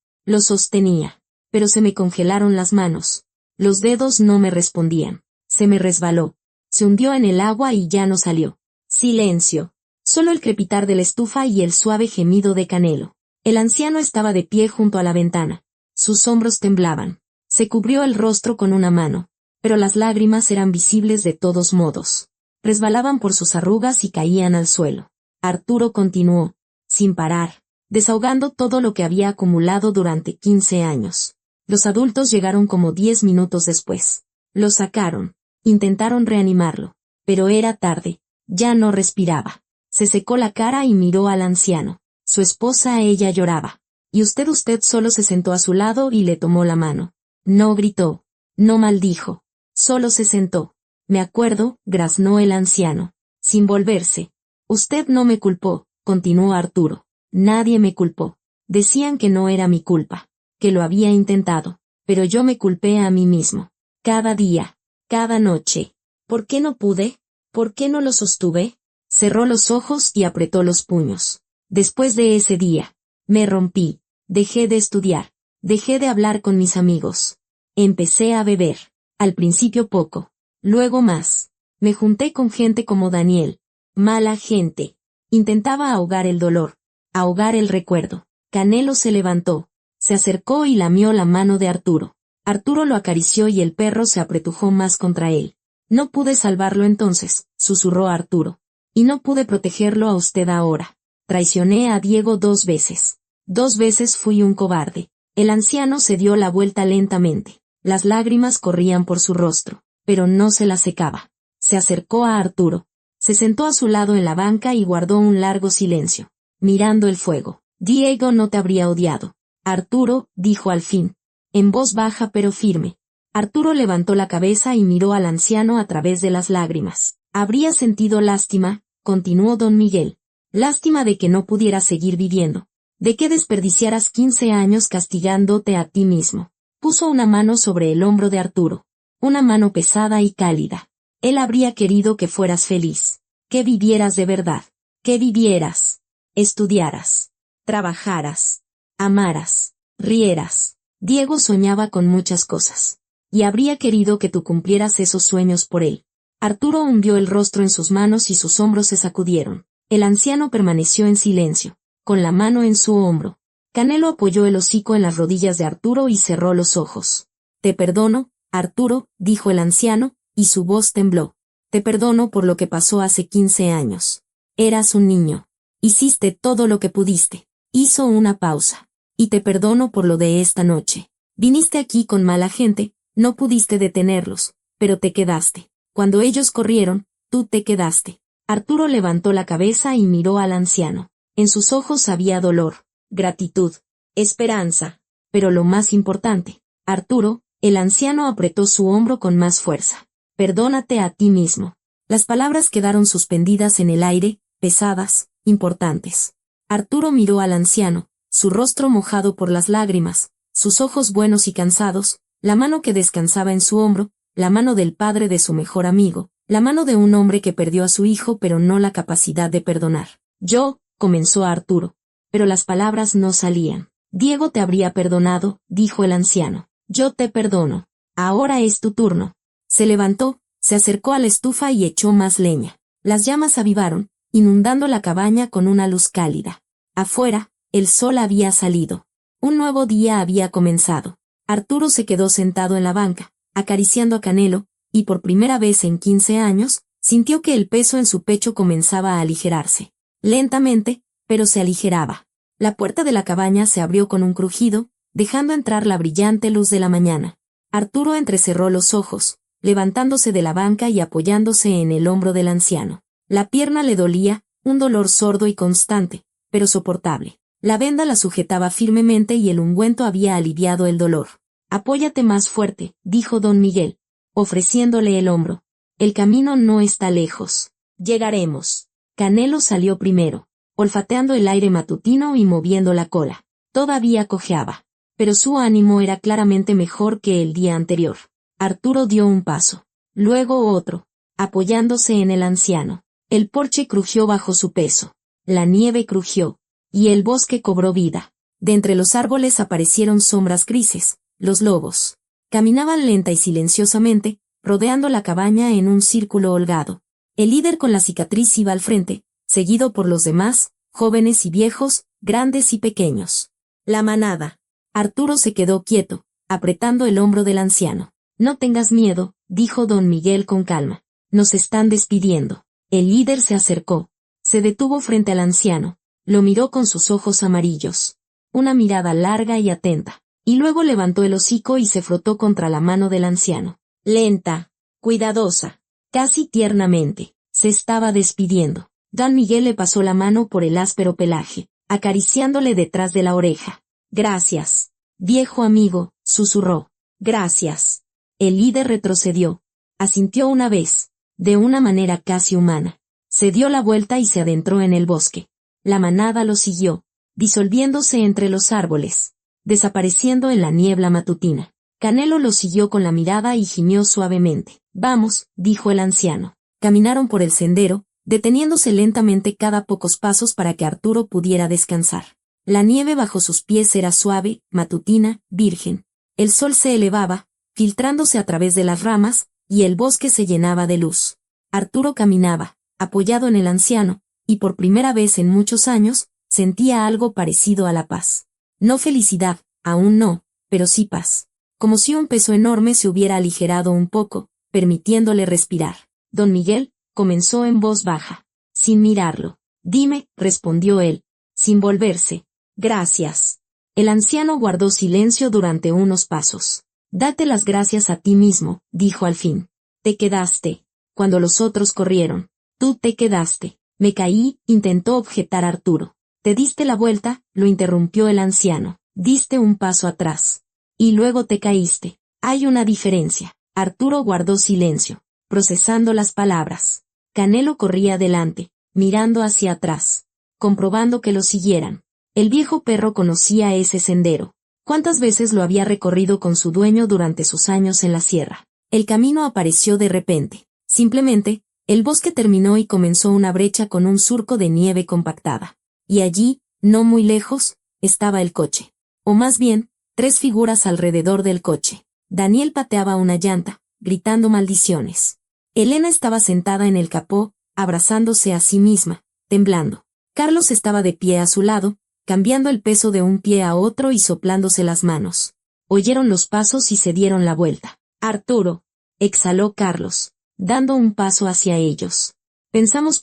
pero se me congelaron las manos. Los dedos no me respondían. Se me resbaló. Se hundió en el agua y ya no salió. Silencio. Solo el crepitar de la estufa y el suave gemido de Canelo. El anciano estaba de pie junto a la ventana. Sus hombros temblaban. Se cubrió el rostro con una mano, pero las lágrimas eran visibles de todos modos. Resbalaban por sus arrugas y caían al suelo. Arturo continuó, sin parar, desahogando todo lo que había acumulado durante 15 años. Los adultos llegaron como 10 minutos después. Lo sacaron. Intentaron reanimarlo. Pero era tarde. Ya no respiraba. Se secó la cara y miró al anciano. Su esposa ella lloraba. Y usted solo se sentó a su lado y le tomó la mano. No gritó. No maldijo. Solo se sentó. Me acuerdo, graznó el anciano. Sin volverse. Usted no me culpó, continuó Arturo. Nadie me culpó. Decían que no era mi culpa. Que lo había intentado. Pero yo me culpé a mí mismo. Cada día. Cada noche. ¿Por qué no pude? ¿Por qué no lo sostuve? Cerró los ojos y apretó los puños. Después de ese día, me rompí. Dejé de estudiar. Dejé de hablar con mis amigos. Empecé a beber. Al principio poco. Luego más. Me junté con gente como Daniel. Mala gente. Intentaba ahogar el dolor. Ahogar el recuerdo. Canelo se levantó. Se acercó y lamió la mano de Arturo. Arturo lo acarició y el perro se apretujó más contra él. No pude salvarlo entonces, susurró Arturo. Y no pude protegerlo a usted ahora. Traicioné a Diego 2 veces. 2 veces fui un cobarde. El anciano se dio la vuelta lentamente. Las lágrimas corrían por su rostro, pero no se las secaba. Se acercó a Arturo. Se sentó a su lado en la banca y guardó un largo silencio, mirando el fuego. Diego no te habría odiado. Arturo, dijo al fin, en voz baja pero firme. Arturo levantó la cabeza y miró al anciano a través de las lágrimas. Habría sentido lástima, continuó don Miguel. Lástima de que no pudieras seguir viviendo. De que desperdiciaras 15 años castigándote a ti mismo. Puso una mano sobre el hombro de Arturo. Una mano pesada y cálida. Él habría querido que fueras feliz. Que vivieras de verdad. Que vivieras. Estudiaras. Trabajaras. Amaras. Rieras. Diego soñaba con muchas cosas. Y habría querido que tú cumplieras esos sueños por él. Arturo hundió el rostro en sus manos y sus hombros se sacudieron. El anciano permaneció en silencio, con la mano en su hombro. Canelo apoyó el hocico en las rodillas de Arturo y cerró los ojos. Te perdono, Arturo, dijo el anciano, y su voz tembló. Te perdono por lo que pasó hace 15 años. Eras un niño. Hiciste todo lo que pudiste. Hizo una pausa. Y te perdono por lo de esta noche. Viniste aquí con mala gente, no pudiste detenerlos, pero te quedaste. Cuando ellos corrieron, tú te quedaste. Arturo levantó la cabeza y miró al anciano. En sus ojos había dolor, gratitud, esperanza. Pero lo más importante, Arturo, el anciano apretó su hombro con más fuerza. Perdónate a ti mismo. Las palabras quedaron suspendidas en el aire, pesadas, importantes. Arturo miró al anciano, su rostro mojado por las lágrimas, sus ojos buenos y cansados, la mano que descansaba en su hombro, la mano del padre de su mejor amigo, la mano de un hombre que perdió a su hijo pero no la capacidad de perdonar. Yo, comenzó Arturo, pero las palabras no salían. Diego te habría perdonado, dijo el anciano. Yo te perdono. Ahora es tu turno. Se levantó, se acercó a la estufa y echó más leña. Las llamas avivaron, inundando la cabaña con una luz cálida. Afuera, el sol había salido. Un nuevo día había comenzado. Arturo se quedó sentado en la banca, acariciando a Canelo, y por primera vez en 15 años, sintió que el peso en su pecho comenzaba a aligerarse. Lentamente, pero se aligeraba. La puerta de la cabaña se abrió con un crujido, dejando entrar la brillante luz de la mañana. Arturo entrecerró los ojos, levantándose de la banca y apoyándose en el hombro del anciano. La pierna le dolía, un dolor sordo y constante, pero soportable. La venda la sujetaba firmemente y el ungüento había aliviado el dolor. Apóyate más fuerte, dijo don Miguel, ofreciéndole el hombro. El camino no está lejos. Llegaremos. Canelo salió primero, olfateando el aire matutino y moviendo la cola. Todavía cojeaba, pero su ánimo era claramente mejor que el día anterior. Arturo dio un paso, luego otro, apoyándose en el anciano. El porche crujió bajo su peso. La nieve crujió, y el bosque cobró vida. De entre los árboles aparecieron sombras grises, los lobos. Caminaban lenta y silenciosamente, rodeando la cabaña en un círculo holgado. El líder con la cicatriz iba al frente, seguido por los demás, jóvenes y viejos, grandes y pequeños. La manada. Arturo se quedó quieto, apretando el hombro del anciano. No tengas miedo, dijo don Miguel con calma. Nos están despidiendo. El líder se acercó. Se detuvo frente al anciano. Lo miró con sus ojos amarillos. Una mirada larga y atenta. Y luego levantó el hocico y se frotó contra la mano del anciano. Lenta, cuidadosa, casi tiernamente, se estaba despidiendo. Don Miguel le pasó la mano por el áspero pelaje, acariciándole detrás de la oreja. Gracias, viejo amigo, susurró. Gracias. El líder retrocedió. Asintió una vez, de una manera casi humana. Se dio la vuelta y se adentró en el bosque. La manada lo siguió, disolviéndose entre los árboles, desapareciendo en la niebla matutina. Canelo lo siguió con la mirada y gimió suavemente. Vamos, dijo el anciano. Caminaron por el sendero, deteniéndose lentamente cada pocos pasos para que Arturo pudiera descansar. La nieve bajo sus pies era suave, matutina, virgen. El sol se elevaba, filtrándose a través de las ramas, y el bosque se llenaba de luz. Arturo caminaba, apoyado en el anciano, y por primera vez en muchos años, sentía algo parecido a la paz. No felicidad, aún no, pero sí paz. Como si un peso enorme se hubiera aligerado un poco, permitiéndole respirar. Don Miguel comenzó en voz baja, sin mirarlo. Dime, respondió él, sin volverse. Gracias. El anciano guardó silencio durante unos pasos. Date las gracias a ti mismo, dijo al fin. Te quedaste. Cuando los otros corrieron. Tú te quedaste. Me caí, intentó objetar Arturo. Te diste la vuelta, lo interrumpió el anciano. Diste un paso atrás. Y luego te caíste. Hay una diferencia. Arturo guardó silencio, procesando las palabras. Canelo corría delante, mirando hacia atrás, comprobando que lo siguieran. El viejo perro conocía ese sendero. ¿Cuántas veces lo había recorrido con su dueño durante sus años en la sierra? El camino apareció de repente. Simplemente, el bosque terminó y comenzó una brecha con un surco de nieve compactada. Y allí, no muy lejos, estaba el coche. O más bien, 3 figuras alrededor del coche. Daniel pateaba una llanta, gritando maldiciones. Elena estaba sentada en el capó, abrazándose a sí misma, temblando. Carlos estaba de pie a su lado, cambiando el peso de un pie a otro y soplándose las manos. Oyeron los pasos y se dieron la vuelta. Arturo, exhaló Carlos, dando un paso hacia ellos. Pensamos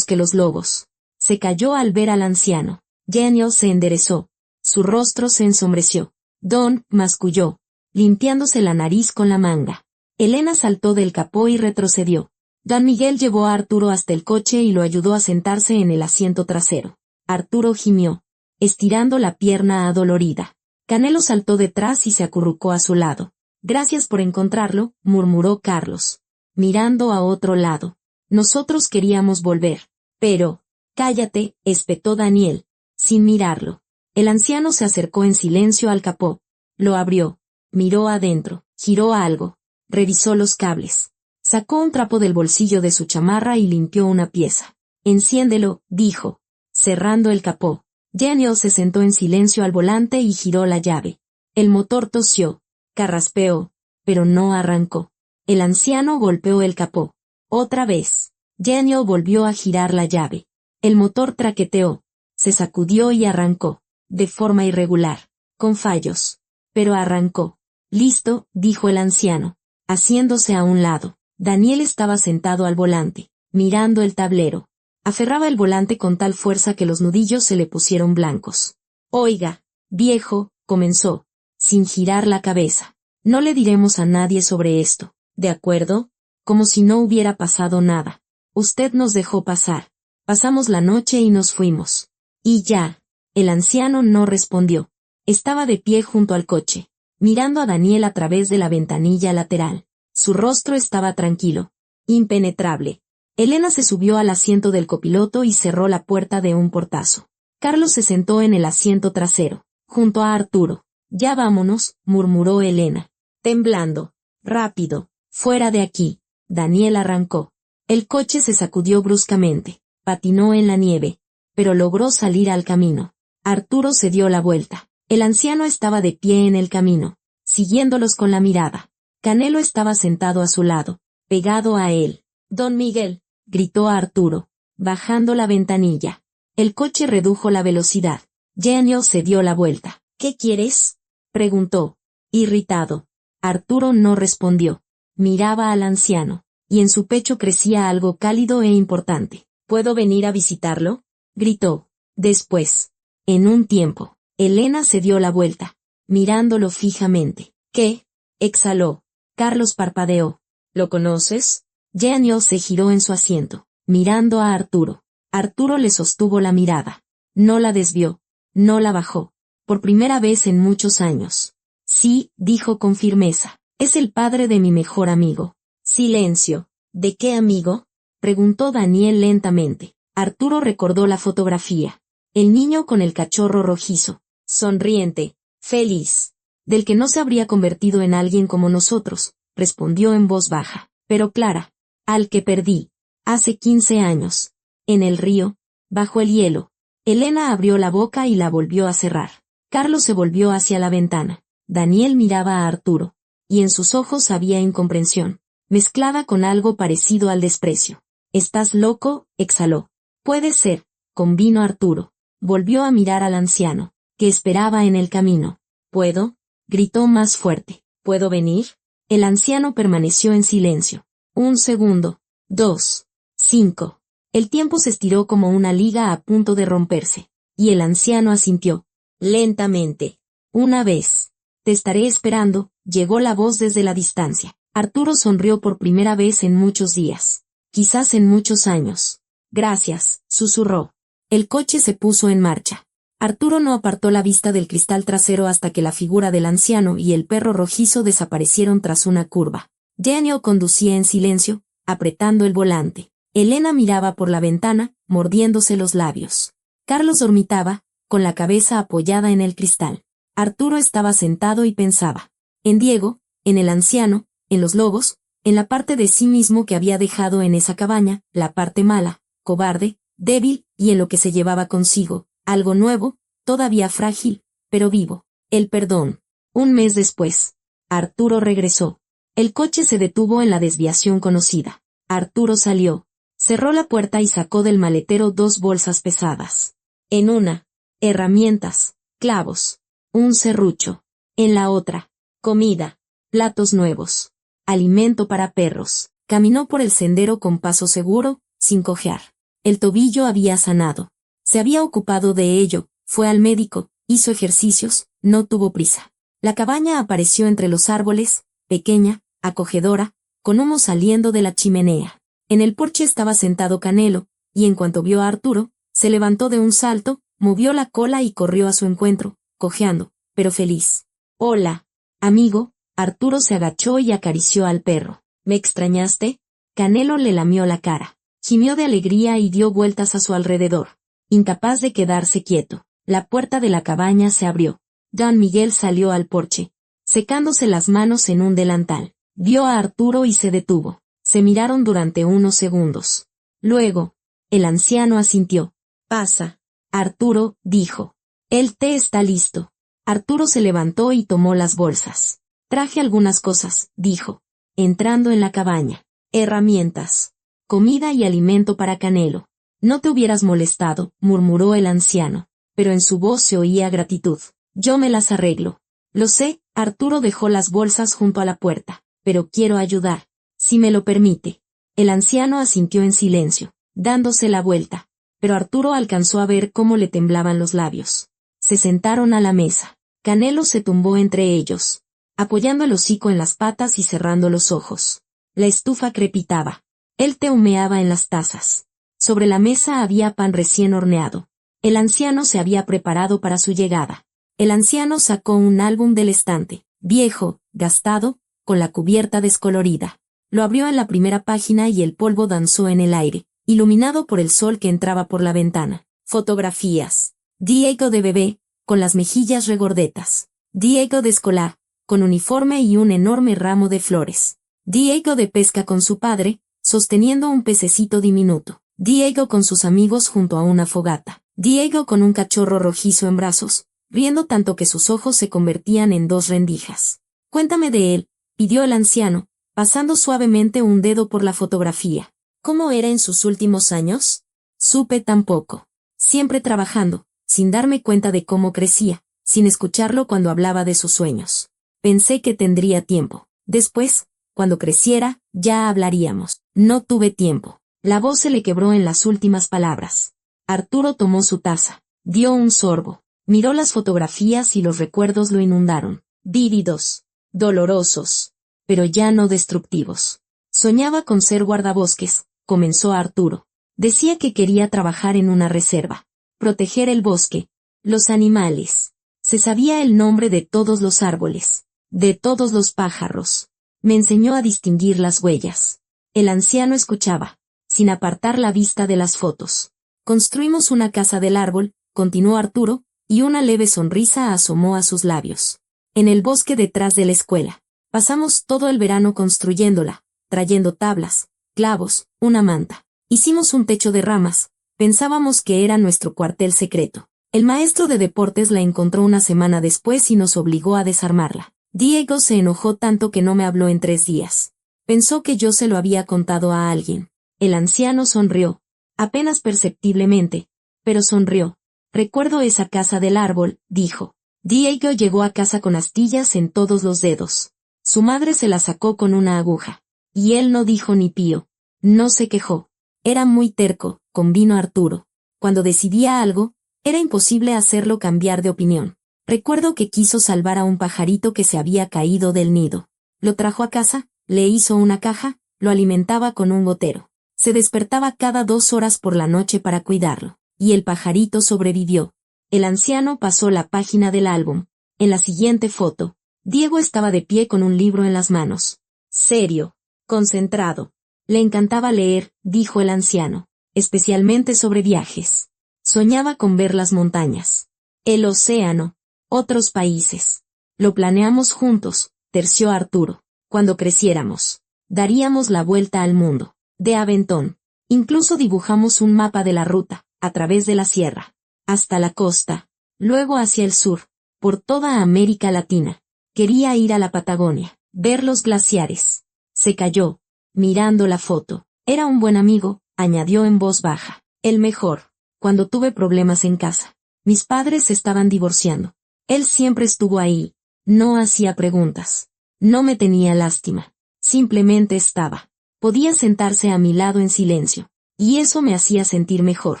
que los lobos. Se cayó al ver al anciano. Daniel se enderezó. Su rostro se ensombreció. Don, masculló, limpiándose la nariz con la manga. Elena saltó del capó y retrocedió. Don Miguel llevó a Arturo hasta el coche y lo ayudó a sentarse en el asiento trasero. Arturo gimió, estirando la pierna adolorida. Canelo saltó detrás y se acurrucó a su lado. Gracias por encontrarlo, murmuró Carlos, mirando a otro lado. Nosotros queríamos volver. Pero, cállate, espetó Daniel, sin mirarlo. El anciano se acercó en silencio al capó. Lo abrió, miró adentro, giró algo, revisó los cables. Sacó un trapo del bolsillo de su chamarra y limpió una pieza. Enciéndelo, dijo, cerrando el capó. Daniel se sentó en silencio al volante y giró la llave. El motor tosió, carraspeó, pero no arrancó. El anciano golpeó el capó. Otra vez. Daniel volvió a girar la llave. El motor traqueteó, se sacudió y arrancó, de forma irregular, con fallos. Pero arrancó. Listo, dijo el anciano, haciéndose a un lado. Daniel estaba sentado al volante, mirando el tablero. Aferraba el volante con tal fuerza que los nudillos se le pusieron blancos. Oiga, viejo, comenzó, sin girar la cabeza. No le diremos a nadie sobre esto, ¿de acuerdo? Como si no hubiera pasado nada. Usted nos dejó pasar. Pasamos la noche y nos fuimos. Y ya. El anciano no respondió. Estaba de pie junto al coche, mirando a Daniel a través de la ventanilla lateral. Su rostro estaba tranquilo, impenetrable. Elena se subió al asiento del copiloto y cerró la puerta de un portazo. Carlos se sentó en el asiento trasero, junto a Arturo. Ya vámonos, murmuró Elena, temblando. Rápido, fuera de aquí. Daniel arrancó. El coche se sacudió bruscamente, patinó en la nieve, pero logró salir al camino. Arturo se dio la vuelta. El anciano estaba de pie en el camino, siguiéndolos con la mirada. Canelo estaba sentado a su lado, pegado a él. Don Miguel, gritó a Arturo, bajando la ventanilla. El coche redujo la velocidad. Daniel se dio la vuelta. ¿Qué quieres?, preguntó, irritado. Arturo no respondió. Miraba al anciano, y en su pecho crecía algo cálido e importante. ¿Puedo venir a visitarlo?, gritó. Después, en un tiempo, Elena se dio la vuelta, mirándolo fijamente. ¿Qué?, exhaló. Carlos parpadeó. ¿Lo conoces? Daniel se giró en su asiento, mirando a Arturo. Arturo le sostuvo la mirada. No la desvió, no la bajó. Por primera vez en muchos años. Sí, dijo con firmeza. Es el padre de mi mejor amigo. Silencio. ¿De qué amigo?, preguntó Daniel lentamente. Arturo recordó la fotografía. El niño con el cachorro rojizo, sonriente, feliz, del que no se habría convertido en alguien como nosotros, respondió en voz baja, pero clara. Al que perdí, hace 15 años, en el río, bajo el hielo. Elena abrió la boca y la volvió a cerrar. Carlos se volvió hacia la ventana. Daniel miraba a Arturo, y en sus ojos había incomprensión, mezclada con algo parecido al desprecio. «¿Estás loco?», exhaló. «Puede ser», convino Arturo. Volvió a mirar al anciano, que esperaba en el camino. «¿Puedo?», gritó más fuerte. «¿Puedo venir?». El anciano permaneció en silencio. 1 segundo, 2, 5. El tiempo se estiró como una liga a punto de romperse, y el anciano asintió. Lentamente. «Una vez. Te estaré esperando», llegó la voz desde la distancia. Arturo sonrió por primera vez en muchos días. Quizás en muchos años. «Gracias», susurró. El coche se puso en marcha. Arturo no apartó la vista del cristal trasero hasta que la figura del anciano y el perro rojizo desaparecieron tras una curva. Daniel conducía en silencio, apretando el volante. Elena miraba por la ventana, mordiéndose los labios. Carlos dormitaba, con la cabeza apoyada en el cristal. Arturo estaba sentado y pensaba. En Diego, en el anciano, en los lobos, en la parte de sí mismo que había dejado en esa cabaña, la parte mala, cobarde, débil, y en lo que se llevaba consigo, algo nuevo, todavía frágil, pero vivo. El perdón. 1 mes después. Arturo regresó. El coche se detuvo en la desviación conocida. Arturo salió. Cerró la puerta y sacó del maletero 2 bolsas pesadas. En una, herramientas, clavos, un serrucho. En la otra, comida, platos nuevos, alimento para perros. Caminó por el sendero con paso seguro, sin cojear. El tobillo había sanado. Se había ocupado de ello, fue al médico, hizo ejercicios, no tuvo prisa. La cabaña apareció entre los árboles, pequeña, acogedora, con humo saliendo de la chimenea. En el porche estaba sentado Canelo, y en cuanto vio a Arturo, se levantó de un salto, movió la cola y corrió a su encuentro, cojeando, pero feliz. «Hola, amigo», Arturo se agachó y acarició al perro. «¿Me extrañaste?». Canelo le lamió la cara. Gimió de alegría y dio vueltas a su alrededor. Incapaz de quedarse quieto, la puerta de la cabaña se abrió. Don Miguel salió al porche, secándose las manos en un delantal. Vio a Arturo y se detuvo. Se miraron durante unos segundos. Luego, el anciano asintió. «Pasa». «Arturo», dijo. «El té está listo». Arturo se levantó y tomó las bolsas. «Traje algunas cosas», dijo, entrando en la cabaña. «Herramientas, comida y alimento para Canelo». «No te hubieras molestado», murmuró el anciano, pero en su voz se oía gratitud. «Yo me las arreglo». «Lo sé», Arturo dejó las bolsas junto a la puerta, «pero quiero ayudar, si me lo permite». El anciano asintió en silencio, dándose la vuelta, pero Arturo alcanzó a ver cómo le temblaban los labios. Se sentaron a la mesa. Canelo se tumbó entre ellos, apoyando el hocico en las patas y cerrando los ojos. La estufa crepitaba. El té humeaba en las tazas. Sobre la mesa había pan recién horneado. El anciano se había preparado para su llegada. El anciano sacó un álbum del estante, viejo, gastado, con la cubierta descolorida. Lo abrió en la primera página y el polvo danzó en el aire, iluminado por el sol que entraba por la ventana. Fotografías. Diego de bebé, con las mejillas regordetas. Diego de escolar, con uniforme y un enorme ramo de flores. Diego de pesca con su padre, sosteniendo un pececito diminuto. Diego con sus amigos junto a una fogata. Diego con un cachorro rojizo en brazos, riendo tanto que sus ojos se convertían en 2 rendijas. «Cuéntame de él», pidió el anciano, pasando suavemente un dedo por la fotografía. «¿Cómo era en sus últimos años?». «Supe tan poco. Siempre trabajando, sin darme cuenta de cómo crecía, sin escucharlo cuando hablaba de sus sueños. Pensé que tendría tiempo. Después, cuando creciera, ya hablaríamos. No tuve tiempo». La voz se le quebró en las últimas palabras. Arturo tomó su taza, dio un sorbo, miró las fotografías y los recuerdos lo inundaron. Vívidos, dolorosos, pero ya no destructivos. Soñaba con ser guardabosques, comenzó Arturo. Decía que quería trabajar en una reserva, proteger el bosque, los animales. Se sabía el nombre de todos los árboles, de todos los pájaros. Me enseñó a distinguir las huellas. El anciano escuchaba, sin apartar la vista de las fotos. «Construimos una casa del árbol», continuó Arturo, y una leve sonrisa asomó a sus labios. «En el bosque detrás de la escuela. Pasamos todo el verano construyéndola, trayendo tablas, clavos, una manta. Hicimos un techo de ramas, pensábamos que era nuestro cuartel secreto. El maestro de deportes la encontró una semana después y nos obligó a desarmarla. Diego se enojó tanto que no me habló en 3 días. Pensó que yo se lo había contado a alguien. El anciano sonrió, apenas perceptiblemente, pero sonrió. Recuerdo esa casa del árbol, dijo. Diego llegó a casa con astillas en todos los dedos. Su madre se la sacó con una aguja. Y él no dijo ni pío. No se quejó. Era muy terco, convino Arturo. Cuando decidía algo, era imposible hacerlo cambiar de opinión. Recuerdo que quiso salvar a un pajarito que se había caído del nido. Lo trajo a casa, le hizo una caja, lo alimentaba con un gotero. Se despertaba cada 2 horas por la noche para cuidarlo. Y el pajarito sobrevivió. El anciano pasó la página del álbum. En la siguiente foto, Diego estaba de pie con un libro en las manos. Serio. Concentrado. Le encantaba leer, dijo el anciano, especialmente sobre viajes. Soñaba con ver las montañas, el océano, otros países. Lo planeamos juntos, terció Arturo. Cuando creciéramos, daríamos la vuelta al mundo, de aventón. Incluso dibujamos un mapa de la ruta, a través de la sierra, hasta la costa, luego hacia el sur, por toda América Latina. Quería ir a la Patagonia, ver los glaciares. Se calló, mirando la foto. Era un buen amigo, añadió en voz baja. El mejor. Cuando tuve problemas en casa. Mis padres se estaban divorciando. Él siempre estuvo ahí. No hacía preguntas. No me tenía lástima. Simplemente estaba. Podía sentarse a mi lado en silencio. Y eso me hacía sentir mejor.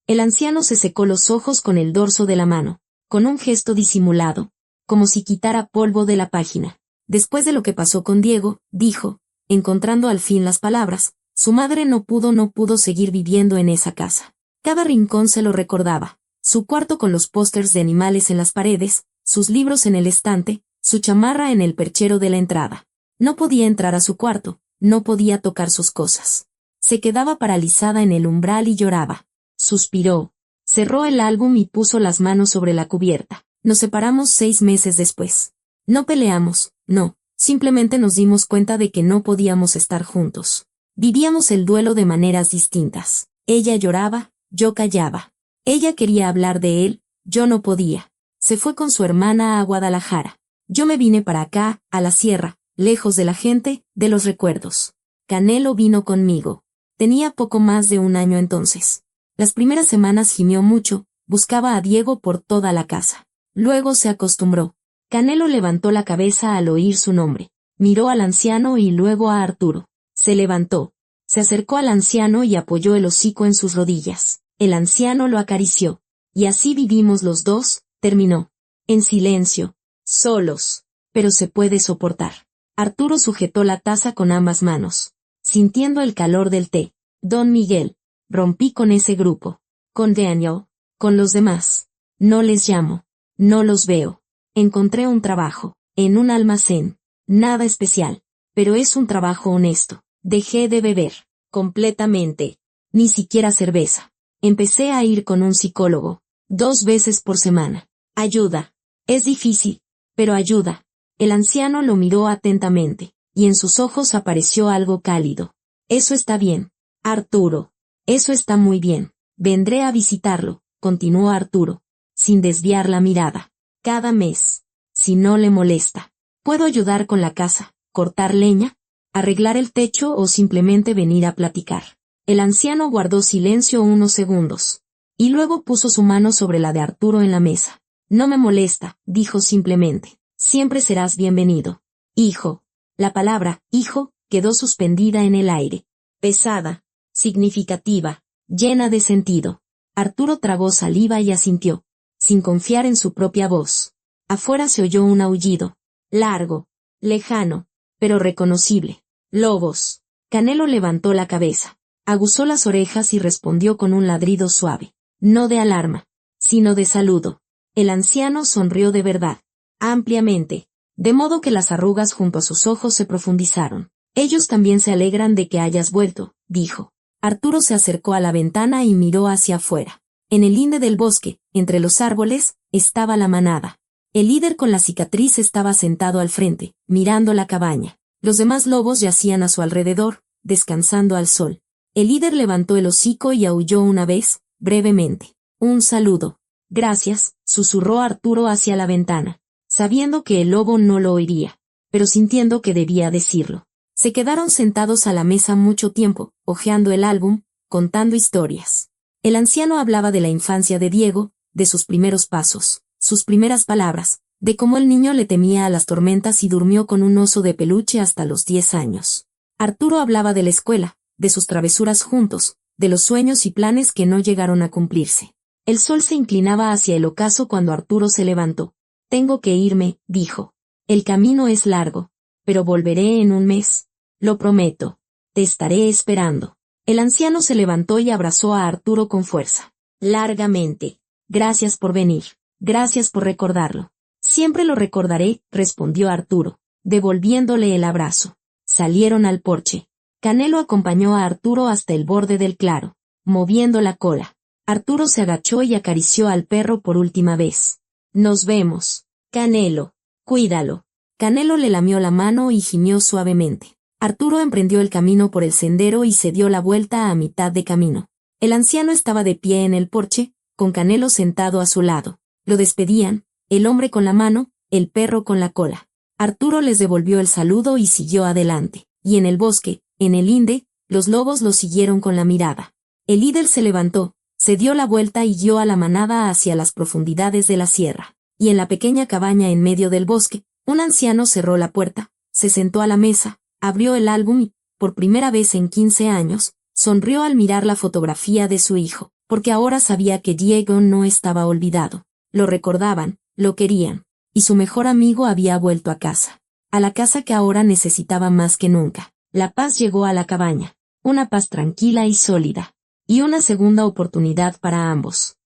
El anciano se secó los ojos con el dorso de la mano, con un gesto disimulado, como si quitara polvo de la página. Después de lo que pasó con Diego, dijo, encontrando al fin las palabras, su madre no pudo seguir viviendo en esa casa. Cada rincón se lo recordaba, su cuarto con los pósters de animales en las paredes, sus libros en el estante, su chamarra en el perchero de la entrada. No podía entrar a su cuarto, no podía tocar sus cosas. Se quedaba paralizada en el umbral y lloraba. Suspiró, cerró el álbum y puso las manos sobre la cubierta. Nos separamos 6 meses después. No peleamos, no, simplemente nos dimos cuenta de que no podíamos estar juntos. Vivíamos el duelo de maneras distintas. Ella lloraba, yo callaba. Ella quería hablar de él, yo no podía. Se fue con su hermana a Guadalajara. Yo me vine para acá, a la sierra, lejos de la gente, de los recuerdos. Canelo vino conmigo. Tenía poco más de 1 año entonces. Las primeras semanas gimió mucho, buscaba a Diego por toda la casa. Luego se acostumbró. Canelo levantó la cabeza al oír su nombre. Miró al anciano y luego a Arturo. Se levantó. Se acercó al anciano y apoyó el hocico en sus rodillas. El anciano lo acarició. Y así vivimos los dos, terminó. En silencio. Solos. Pero se puede soportar. Arturo sujetó la taza con ambas manos. Sintiendo el calor del té. Don Miguel. Rompí con ese grupo. Con Daniel. Con los demás. No les llamo. No los veo. Encontré un trabajo. En un almacén. Nada especial. Pero es un trabajo honesto. Dejé de beber. Completamente. Ni siquiera cerveza. Empecé a ir con un psicólogo. 2 veces por semana. Ayuda. Es difícil. Pero ayuda. El anciano lo miró atentamente. Y en sus ojos apareció algo cálido. Eso está bien. Arturo. Eso está muy bien. Vendré a visitarlo, continuó Arturo, sin desviar la mirada. Cada mes. Si no le molesta. ¿Puedo ayudar con la casa, cortar leña, arreglar el techo o simplemente venir a platicar? El anciano guardó silencio unos segundos. Y luego puso su mano sobre la de Arturo en la mesa. No me molesta, dijo simplemente. Siempre serás bienvenido. Hijo. La palabra, hijo, quedó suspendida en el aire. Pesada. Significativa. Llena de sentido. Arturo tragó saliva y asintió, sin confiar en su propia voz. Afuera se oyó un aullido. Largo. Lejano. Pero reconocible. Lobos. Canelo levantó la cabeza. Aguzó las orejas y respondió con un ladrido suave. No de alarma, sino de saludo. El anciano sonrió de verdad. Ampliamente. De modo que las arrugas junto a sus ojos se profundizaron. Ellos también se alegran de que hayas vuelto, dijo. Arturo se acercó a la ventana y miró hacia afuera. En el linde del bosque, entre los árboles, estaba la manada. El líder con la cicatriz estaba sentado al frente, mirando la cabaña. Los demás lobos yacían a su alrededor, descansando al sol. El líder levantó el hocico y aulló una vez, brevemente. Un saludo. Gracias, susurró Arturo hacia la ventana. sabiendo que el lobo no lo oiría, pero sintiendo que debía decirlo. Se quedaron sentados a la mesa mucho tiempo, hojeando el álbum, contando historias. El anciano hablaba de la infancia de Diego, de sus primeros pasos, sus primeras palabras, de cómo el niño le temía a las tormentas y durmió con un oso de peluche hasta los 10 años. Arturo hablaba de la escuela, de sus travesuras juntos, de los sueños y planes que no llegaron a cumplirse. El sol se inclinaba hacia el ocaso cuando Arturo se levantó. Tengo que irme, dijo. El camino es largo, pero volveré en un mes. Lo prometo. Te estaré esperando. El anciano se levantó y abrazó a Arturo con fuerza. Largamente. Gracias por venir. Gracias por recordarlo. Siempre lo recordaré, respondió Arturo, devolviéndole el abrazo. Salieron al porche. Canelo acompañó a Arturo hasta el borde del claro, moviendo la cola. Arturo se agachó y acarició al perro por última vez. Nos vemos. Canelo. Cuídalo. Canelo le lamió la mano y gimió suavemente. Arturo emprendió el camino por el sendero y se dio la vuelta a mitad de camino. El anciano estaba de pie en el porche, con Canelo sentado a su lado. Lo despedían, el hombre con la mano, el perro con la cola. Arturo les devolvió el saludo y siguió adelante. Y en el bosque, en el linde, los lobos lo siguieron con la mirada. El líder se levantó, se dio la vuelta y guió a la manada hacia las profundidades de la sierra. Y en la pequeña cabaña en medio del bosque, un anciano cerró la puerta, se sentó a la mesa, abrió el álbum y, por primera vez en 15 años, sonrió al mirar la fotografía de su hijo, porque ahora sabía que Diego no estaba olvidado. Lo recordaban, lo querían, y su mejor amigo había vuelto a casa. A la casa que ahora necesitaba más que nunca. La paz llegó a la cabaña, una paz tranquila y sólida, y una segunda oportunidad para ambos.